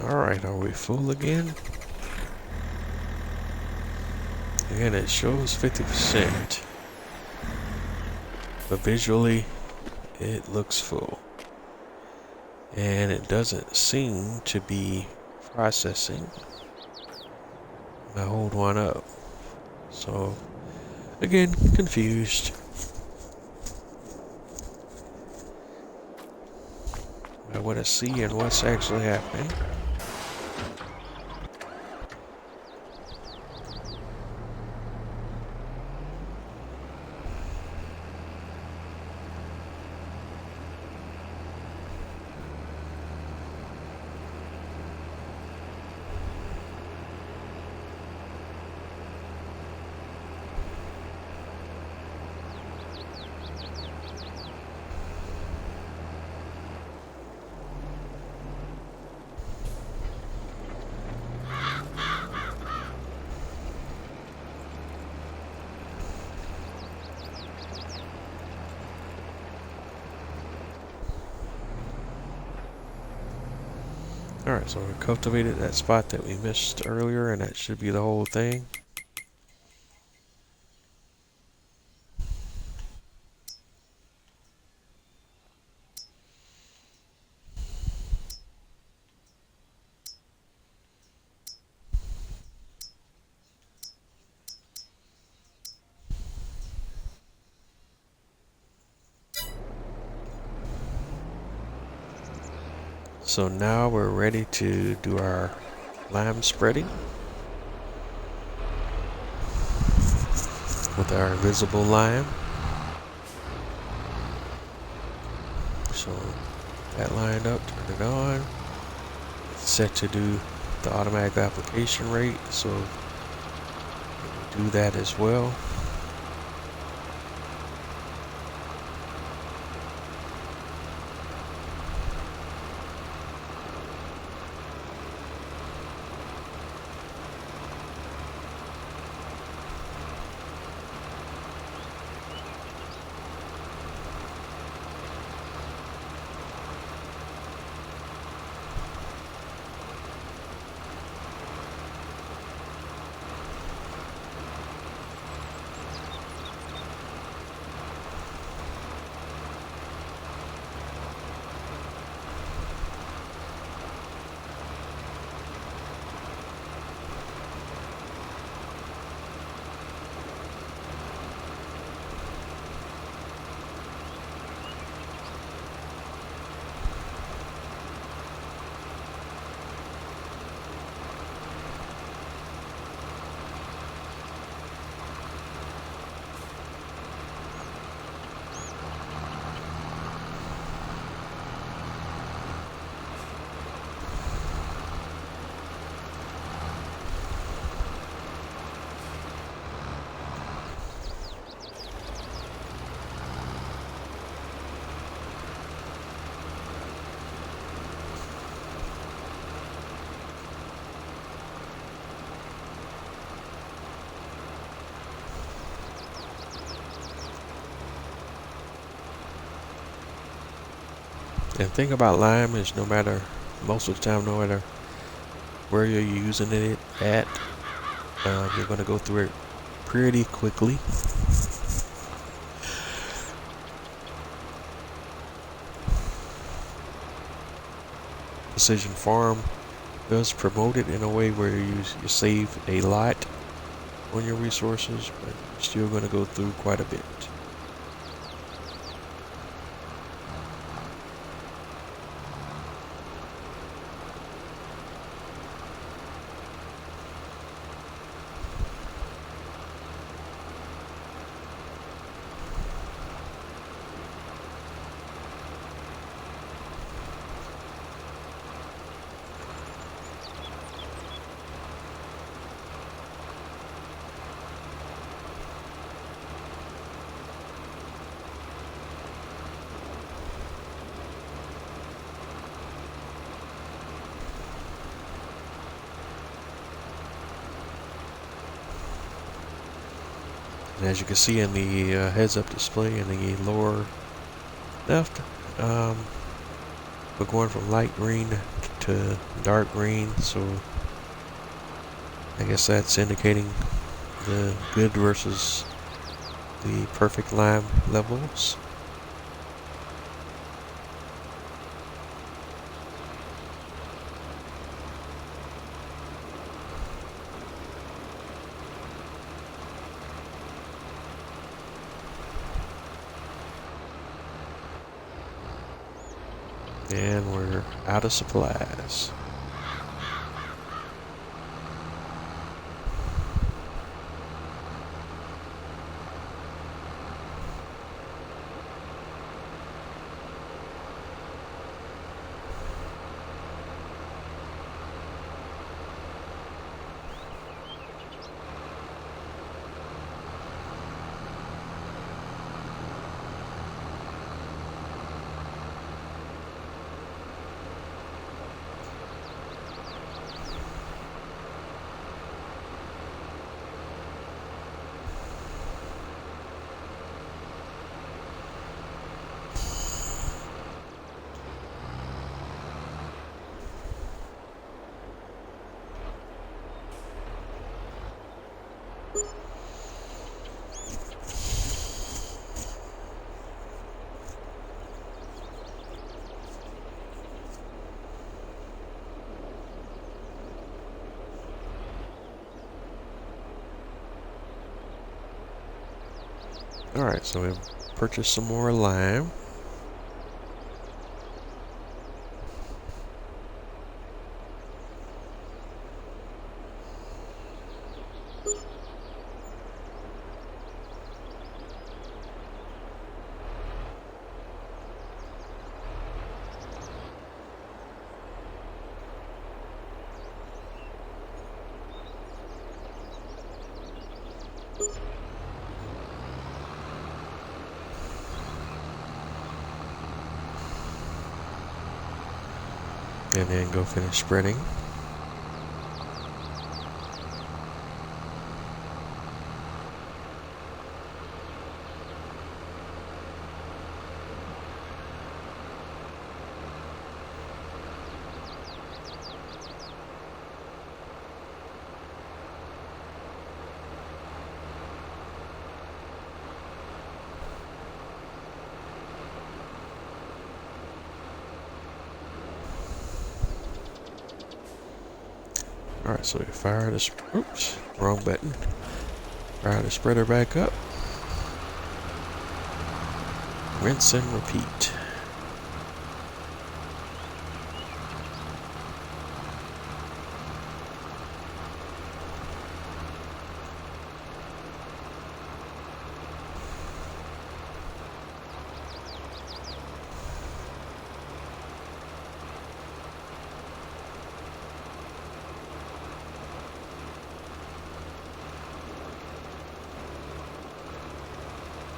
Alright, are we full again? Again, it shows 50%. But visually, it looks full. And it doesn't seem to be processing. I hold one up. So, again, confused. I want to see and what's actually happening. Alright, so we cultivated that spot that we missed earlier, and that should be the whole thing. So now we're ready to do our lime spreading with our invisible lime. So that lined up, turn it on. It's set to do the automatic application rate, so do that as well. And the thing about lime is most of the time, no matter where you're using it at, you're going to go through it pretty quickly. Precision Farm does promote it in a way where you save a lot on your resources, but you're still going to go through quite a bit. And as you can see in the heads-up display in the lower left, We're going from light green to dark green, so I guess that's indicating the good versus the perfect lime levels. And we're out of supplies. Alright, so we've purchased some more lime. And then go finish spreading. Alright, so we fire this, oops, wrong button. Fire the spreader back up. Rinse and repeat.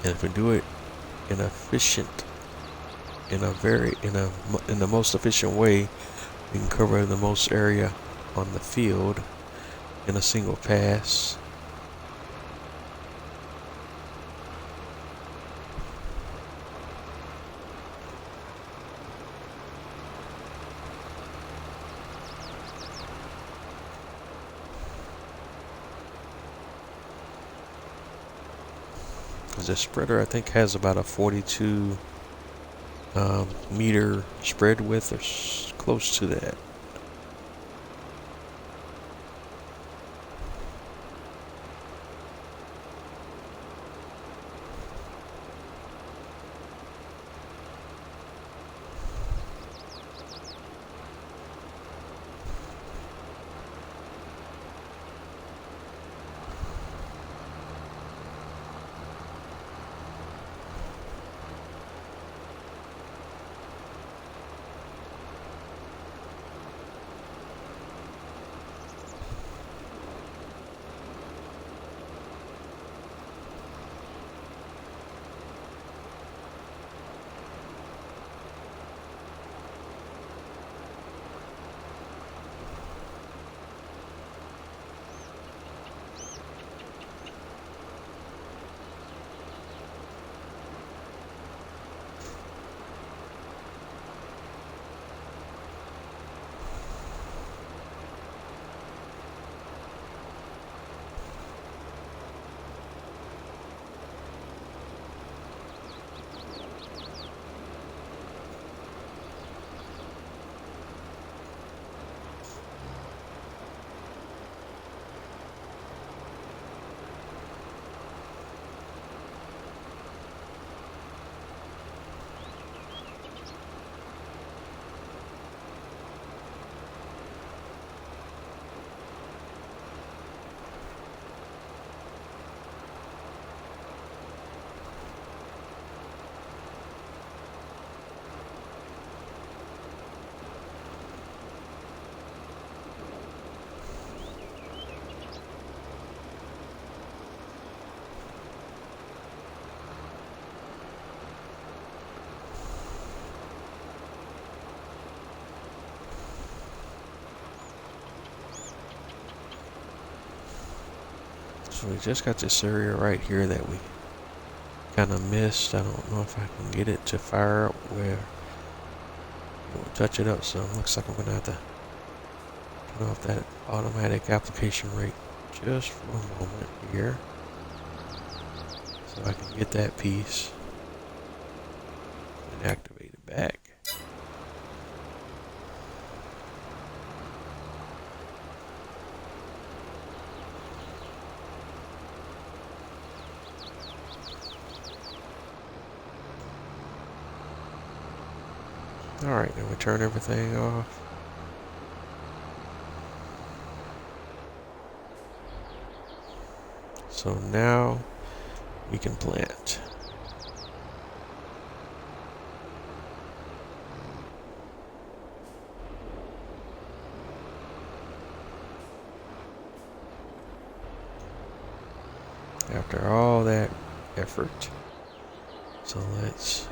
And if we do it in the most efficient way, we can cover the most area on the field in a single pass. The spreader, I think, has about a 42 meter spread width, or close to that. So we just got this area right here that we kind of missed. I don't know if I can get it to fire up where we'll touch it up. So it looks like I'm gonna have to turn off that automatic application rate just for a moment here, so I can get that piece and activate it back. Alright, then we turn everything off. So now we can plant. After all that effort. So let's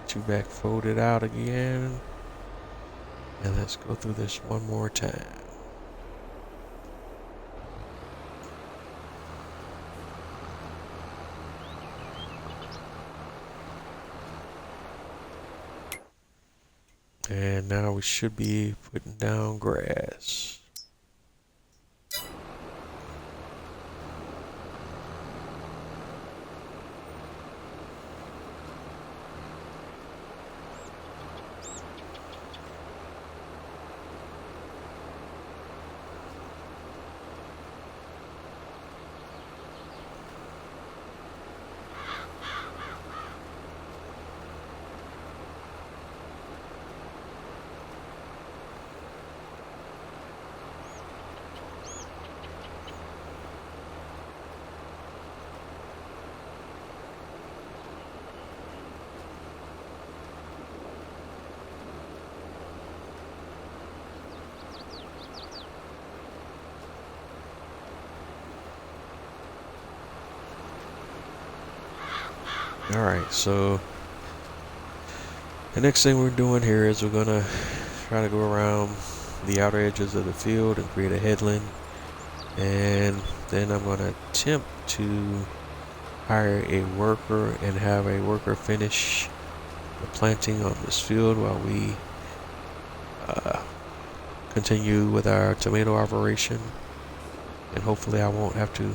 get you back folded out again. And let's go through this one more time. And now we should be putting down grass. Alright, so the next thing we're doing here is we're gonna try to go around the outer edges of the field and create a headland, and then I'm gonna attempt to hire a worker and have a worker finish the planting on this field while we continue with our tomato operation. And hopefully I won't have to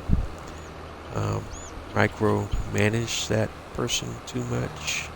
micromanage that person too much.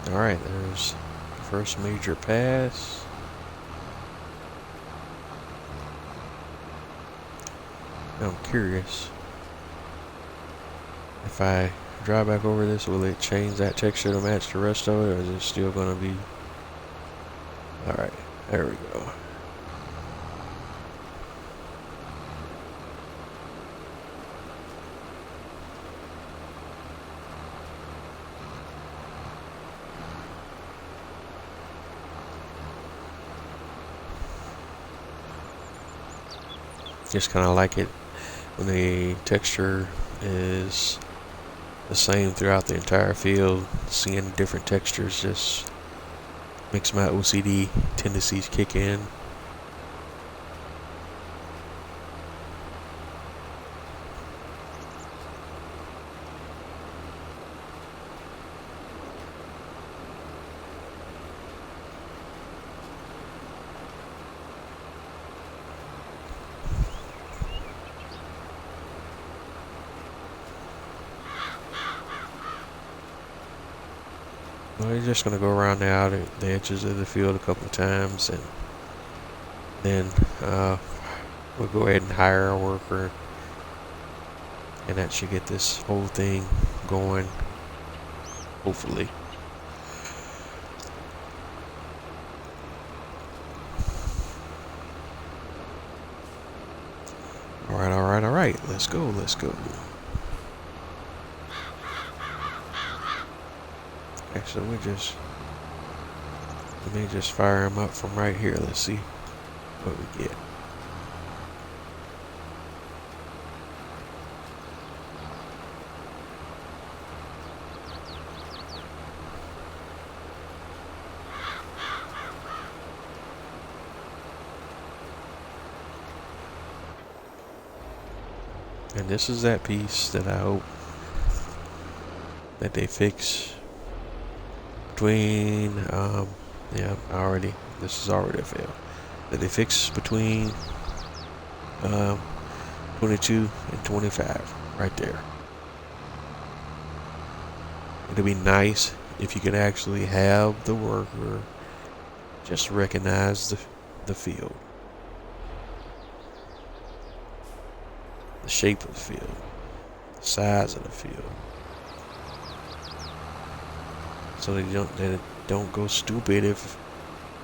Alright, there's the first major pass. Now I'm curious if I drive back over this, will it change that texture to match the rest of it, or is it still gonna be? Alright, there we go. Just kind of like it when the texture is the same throughout the entire field. Seeing different textures just makes my OCD tendencies kick in. Well, you're just going to go around the edges of the field a couple of times, and then we'll go ahead and hire a worker, and that should get this whole thing going, hopefully. Alright, let's go. Actually, let me just fire him up from right here. Let's see what we get. And this is that piece that I hope that they fix between, this is already a fail. That they fix between 22 and 25, right there. It'd be nice if you could actually have the worker just recognize the field. The shape of the field. The size of the field. So they don't go stupid if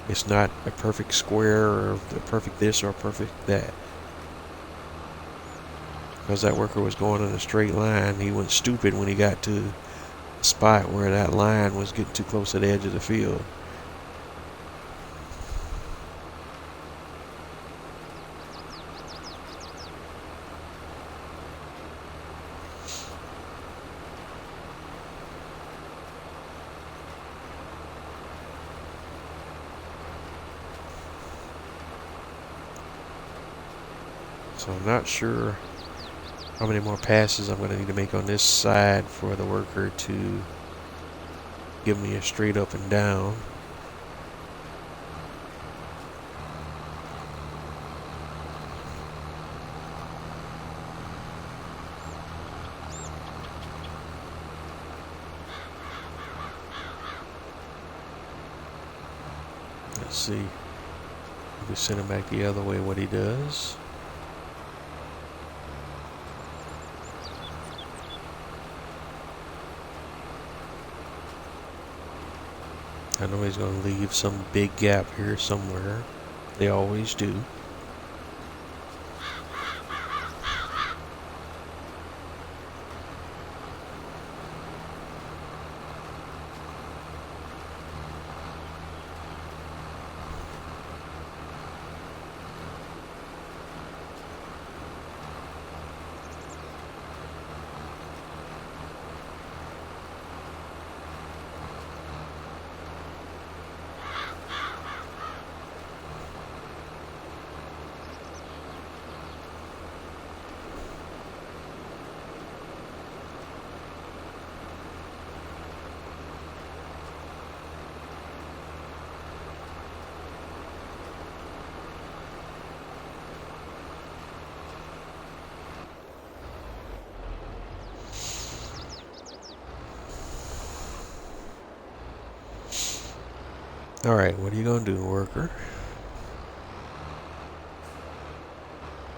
it's not a perfect square or a perfect this or a perfect that. Because that worker was going in a straight line, he went stupid when he got to a spot where that line was getting too close to the edge of the field. So I'm not sure how many more passes I'm going to need to make on this side for the worker to give me a straight up and down. Let's see if we send him back the other way, what he does. I know he's going to leave some big gap here somewhere. They always do. Alright, what are you going to do, worker?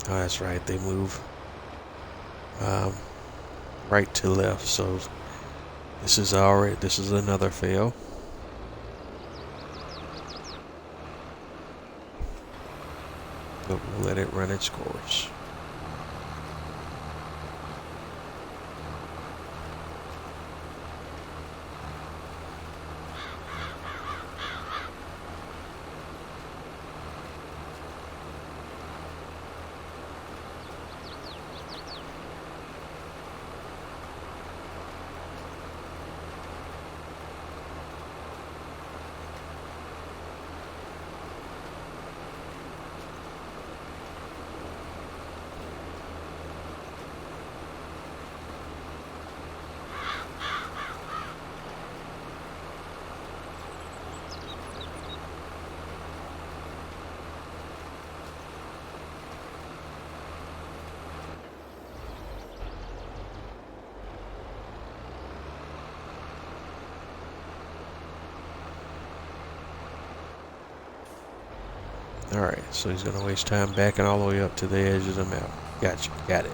Oh, that's right, they move right to left, so This is another fail. But we'll let it run its course. Alright, so he's going to waste time backing all the way up to the edge of the map. Gotcha, got it.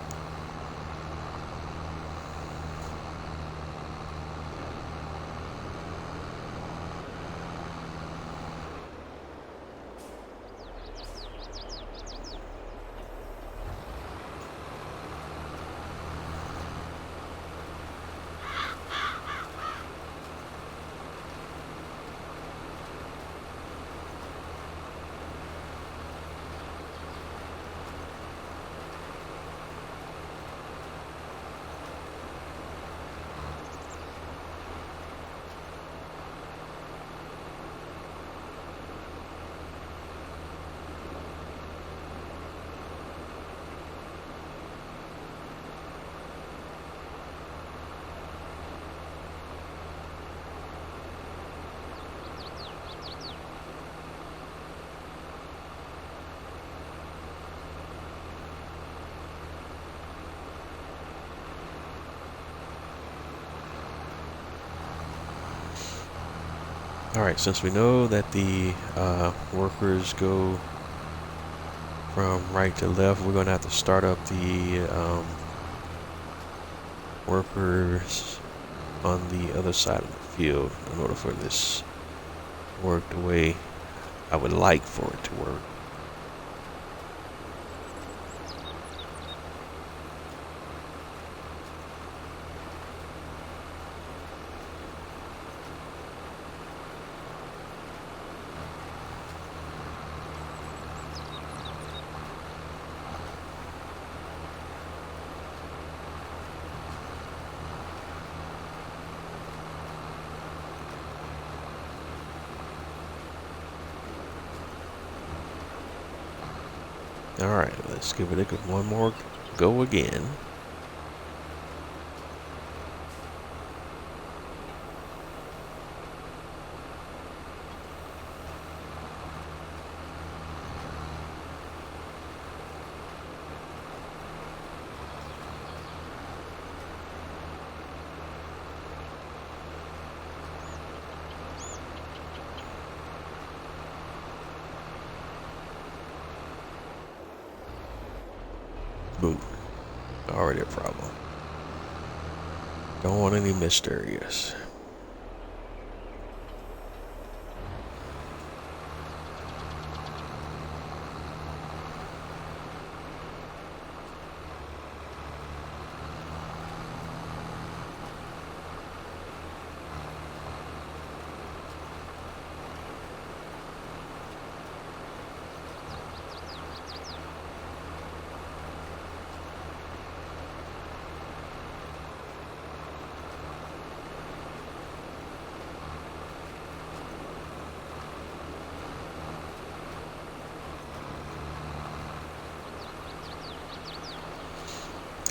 Alright, since we know that the workers go from right to left, we're going to have to start up the workers on the other side of the field in order for this to work the way I would like for it to work. Alright, let's give it one more go again. Boom. Already a problem. Don't want any mysterious.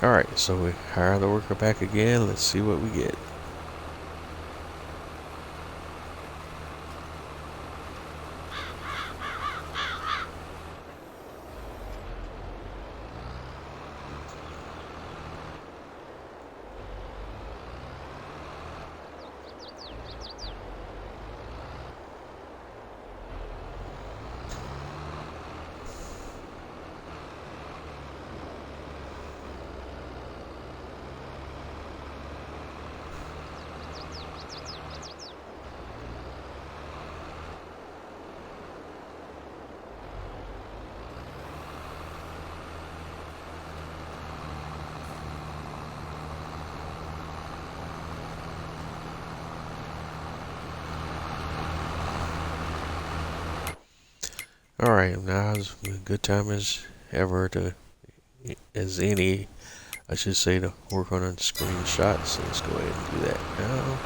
Alright, so we hire the worker back again. Let's see what we get. Alright, now is a good time as ever as any, I should say, to work on a screenshot. So let's go ahead and do that now.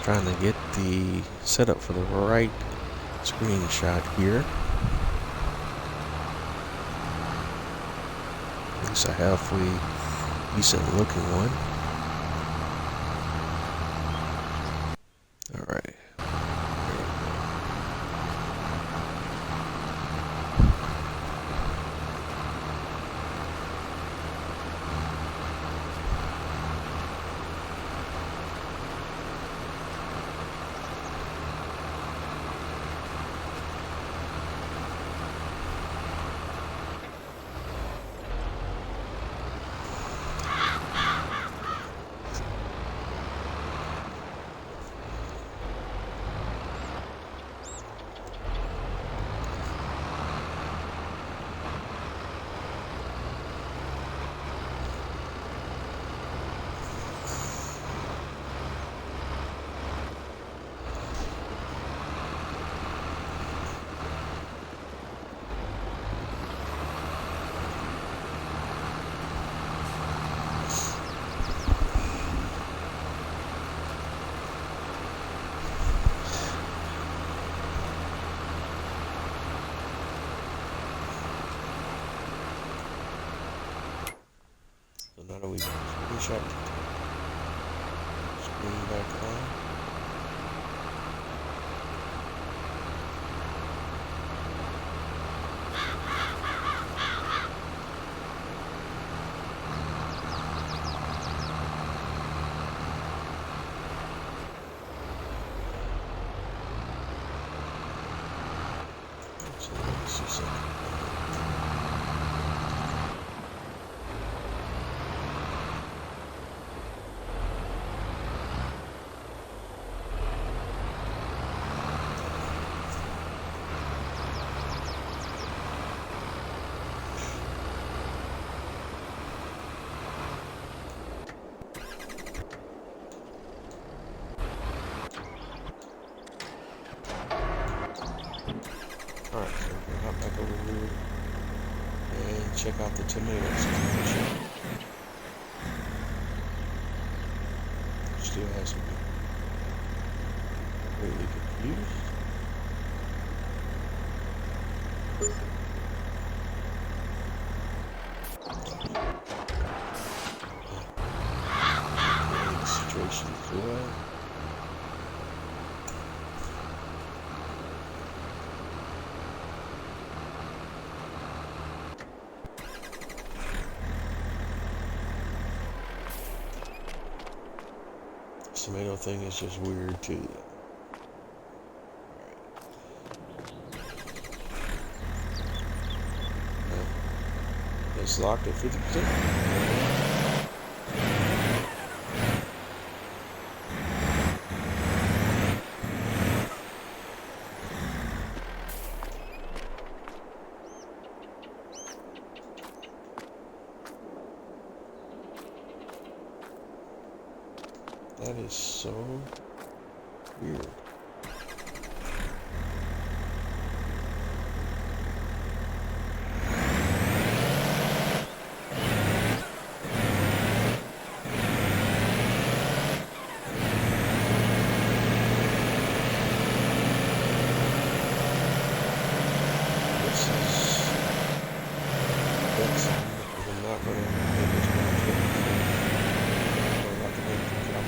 Trying to get the setup for the right screenshot here. At least a halfway decent looking one. Alright. Now that we screenshot screen back on. So let's see something. Alright, so we're gonna hop back over here and check out the tomato situation. Still has me completely confused. The situation as well. Tomato thing is just weird too. It's locked at 50%. That is so weird. This is Dixon, because I'm not going to make this much difference. I'm about to make the drop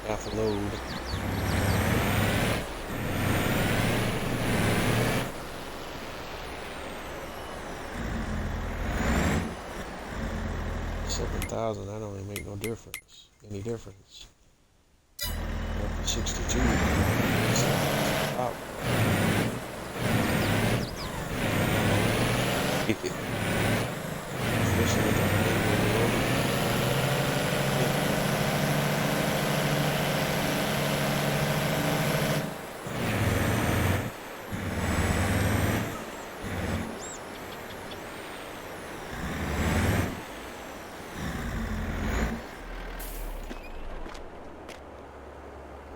half a load. $7,000, that don't even make no difference. Any difference. Up to 62. Wow. Especially with that big one.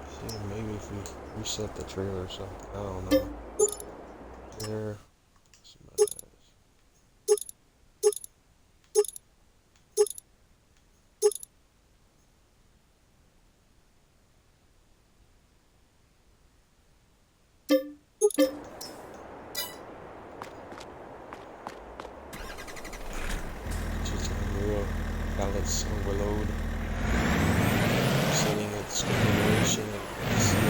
See, maybe if we reset the trailer or something, I don't know. There, some eyes. Just unreal. Pallets overload. Setting its configuration and see it.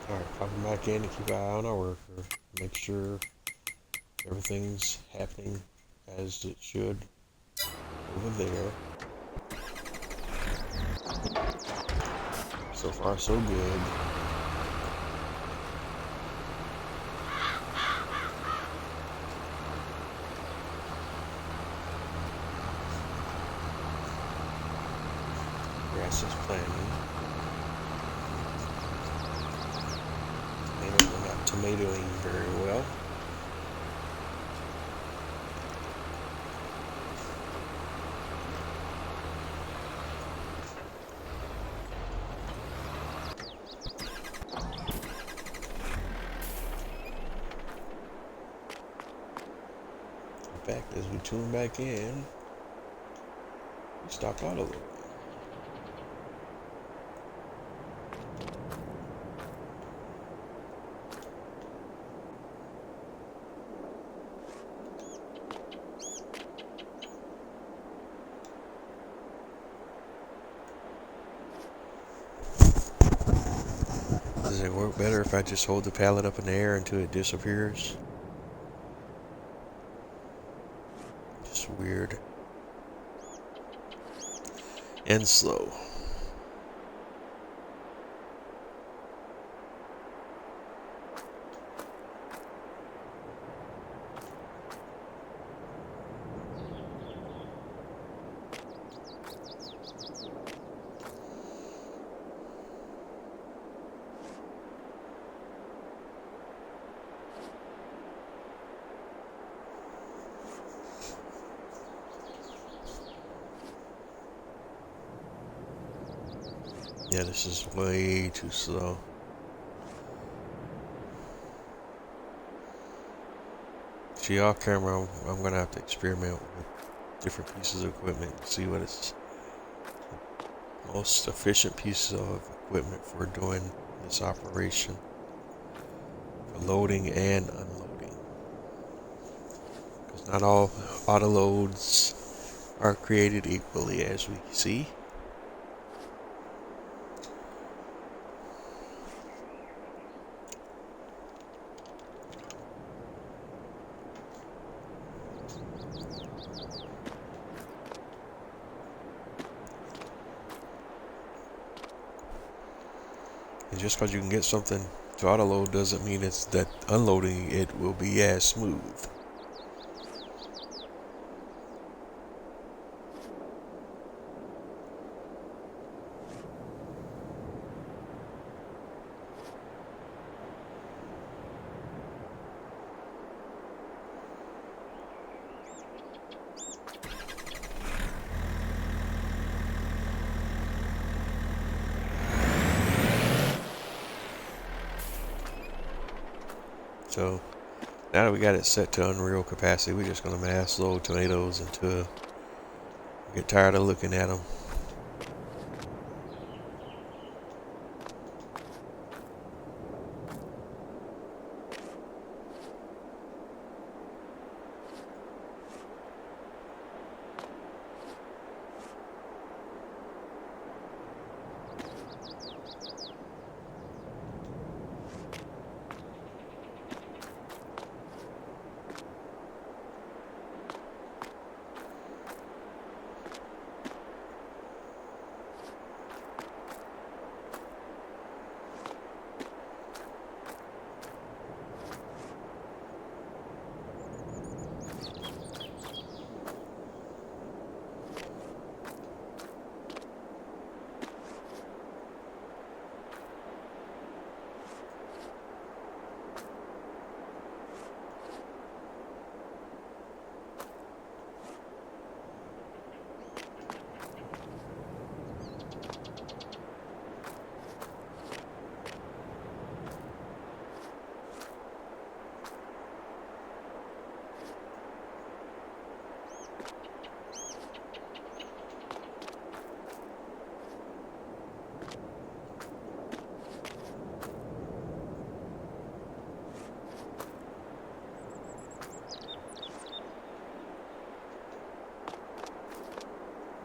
Alright, popping back in to keep an eye on our worker. Make sure everything's happening as it should over there. So far, so good. Grass is planting. We're not tomatoing very well. In fact, as we tune back in, we stop out a little. Does it work better if I just hold the pallet up in the air until it disappears? Just weird. And slow. Yeah, this is way too slow. See, off camera, I'm gonna have to experiment with different pieces of equipment to see what is the most efficient piece of equipment for doing this operation, for loading and unloading. Because not all auto loads are created equally, as we see. And just because you can get something to auto load doesn't mean it's that unloading it will be as smooth. So now that we got it set to unreal capacity, we're just going to mass load tomatoes until we get tired of looking at them.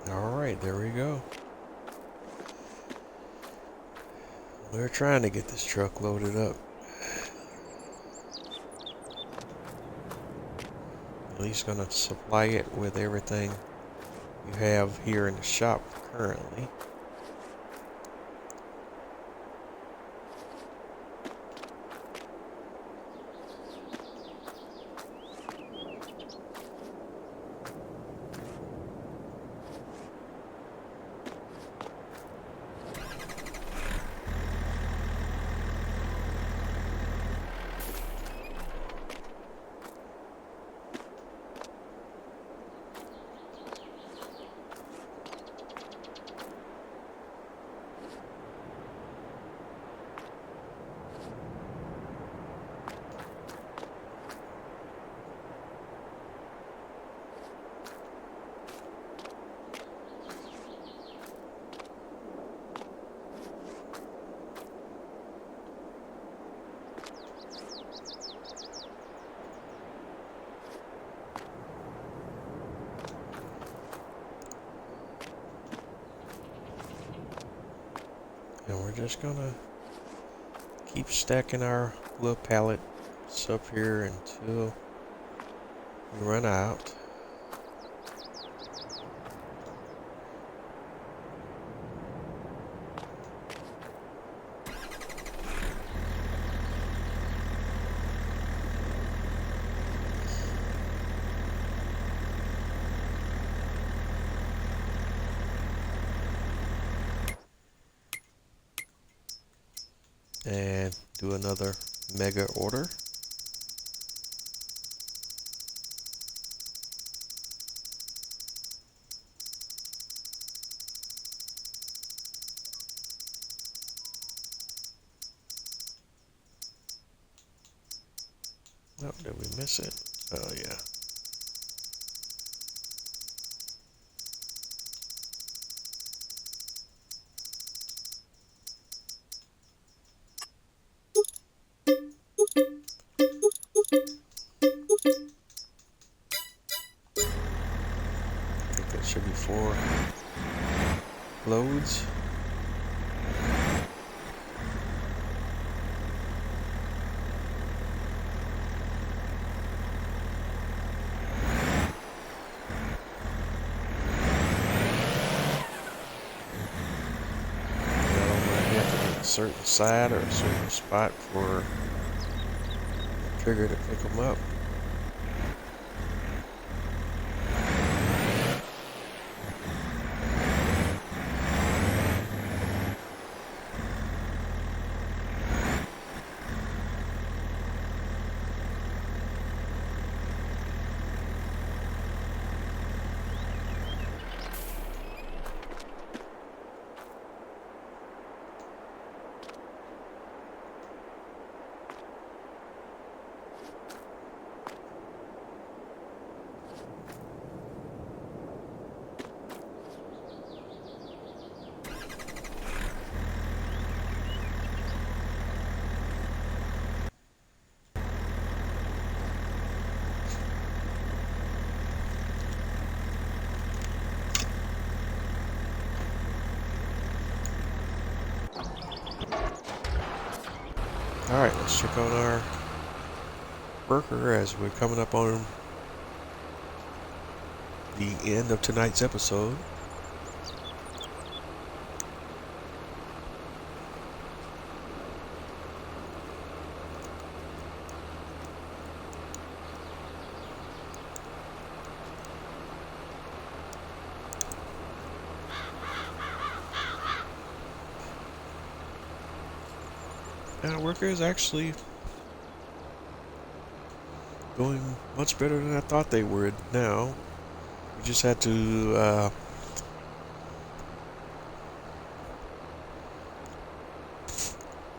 Alright, there we go. We're trying to get this truck loaded up. At least gonna supply it with everything you have here in the shop currently. And we're just gonna keep stacking our little pallets up here until we run out. And do another mega order. Oh, did we miss it? Oh, yeah. I think that should be 4 loads. You have to be a certain side or a certain spot for the trigger to pick them up. Alright, let's check on our worker as we're coming up on the end of tonight's episode. And our worker is actually doing much better than I thought they would now. We just had to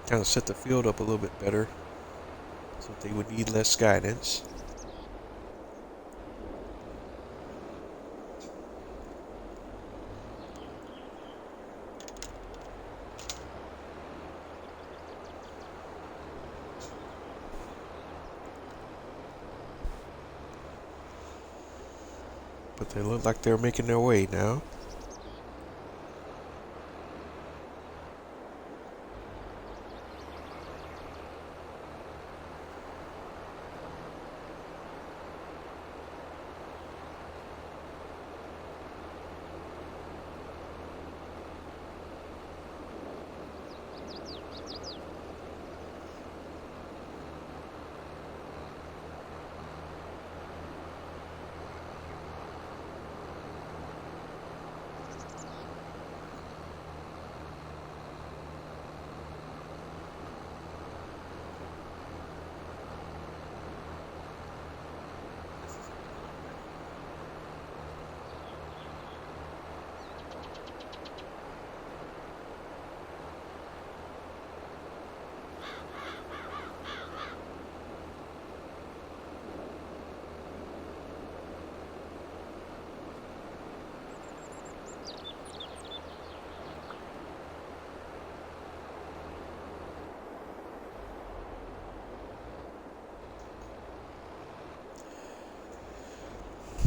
kind of set the field up a little bit better so they would need less guidance. But they look like they're making their way now.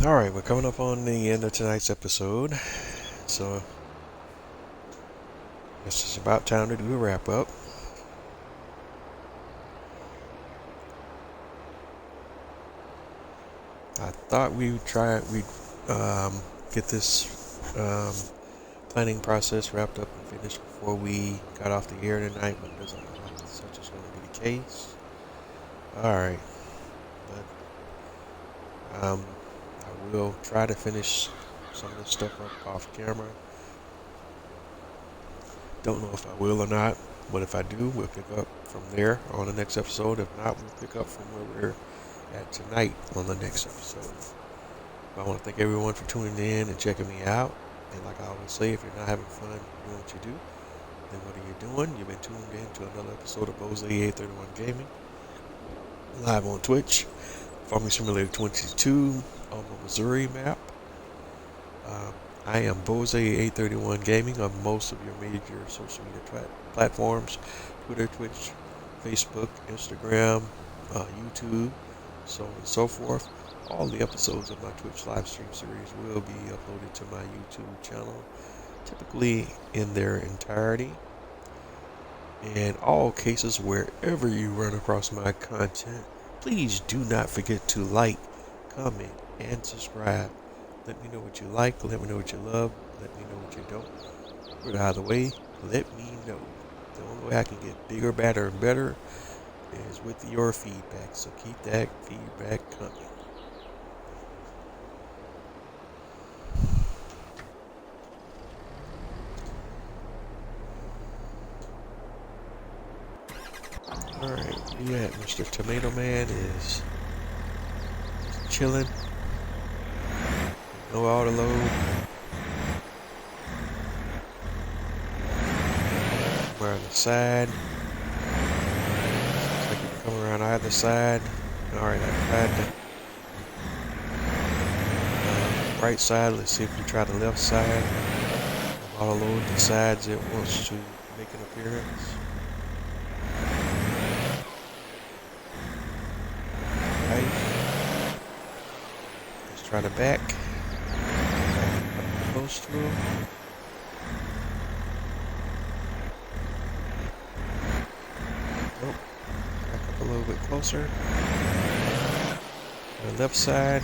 Alright, we're coming up on the end of tonight's episode. So, I guess it's about time to do a wrap up. I thought we'd get this planning process wrapped up and finished before we got off the air tonight, but it doesn't look like such is going to be the case. Alright, but I will try to finish some of this stuff up off camera. Don't know if I will or not, but if I do, we'll pick up from there on the next episode. If not, we'll pick up from where we're at tonight on the next episode. I want to thank everyone for tuning in and checking me out. And like I always say, if you're not having fun doing what you do, then what are you doing? You've been tuned in to another episode of Bose 831 Gaming. live on Twitch, Farming Simulator 22, Alma, Missouri map. I am Bose831 Gaming on most of your major social media platforms, Twitter, Twitch, Facebook, Instagram, YouTube, so on and so forth. All the episodes of my Twitch live stream series will be uploaded to my YouTube channel, typically in their entirety. In all cases, wherever you run across my content, please do not forget to like, comment, and subscribe. Let me know what you like, let me know what you love, let me know what you don't. But either way, let me know. The only way I can get bigger, badder, and better is with your feedback. So keep that feedback coming. Alright, yeah, Mr. Tomato Man is chilling. No auto load. We're on the side. Looks like you can come around either side. Alright, I tried the right side. Let's see if we try the left side. Auto load decides it wants to make an appearance. Right. Let's try the back. Close to him. Nope. Back up a little bit closer. On the left side.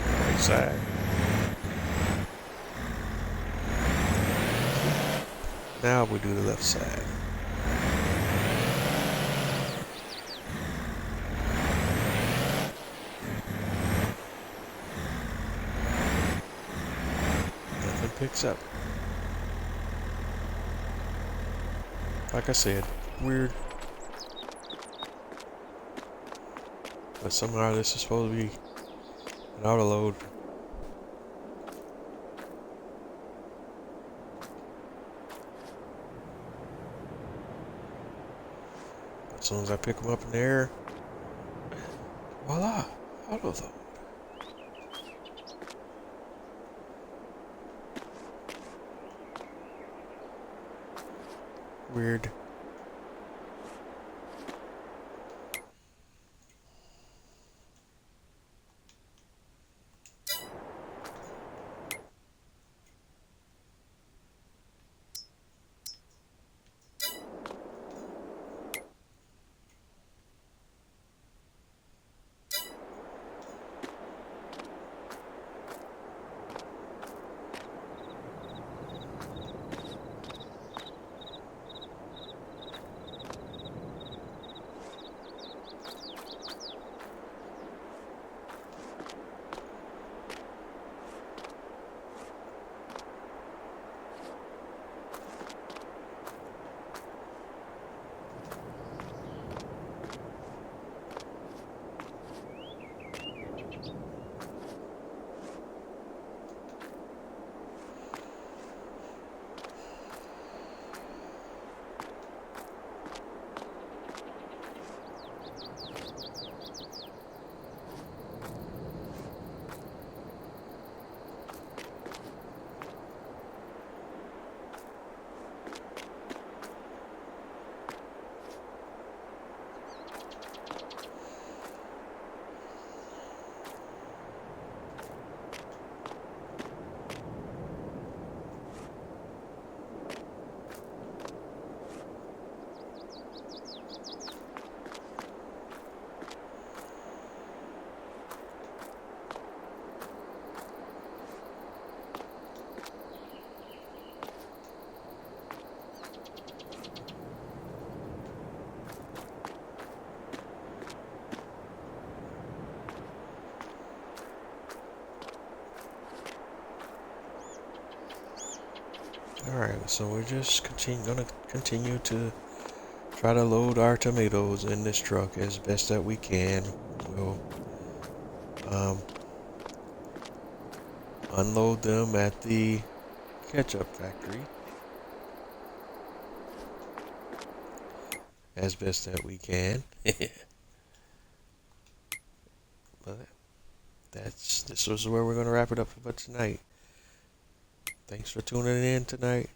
Right side. Now we do the left side. Nothing picks up. Like I said, weird. But somehow this is supposed to be an auto load. As soon as I pick them up in the air, voila, auto load. Weird. Alright, so we're just gonna continue to try to load our tomatoes in this truck as best that we can. We'll unload them at the ketchup factory. as best that we can. But this is where we're going to wrap it up for tonight. Thanks for tuning in tonight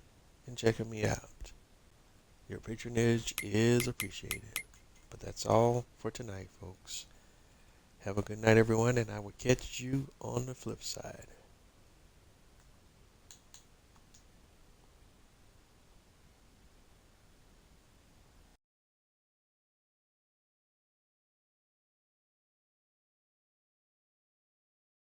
and checking me out. Your patronage is appreciated. But that's all for tonight, folks. Have a good night, everyone, and I will catch you on the flip side.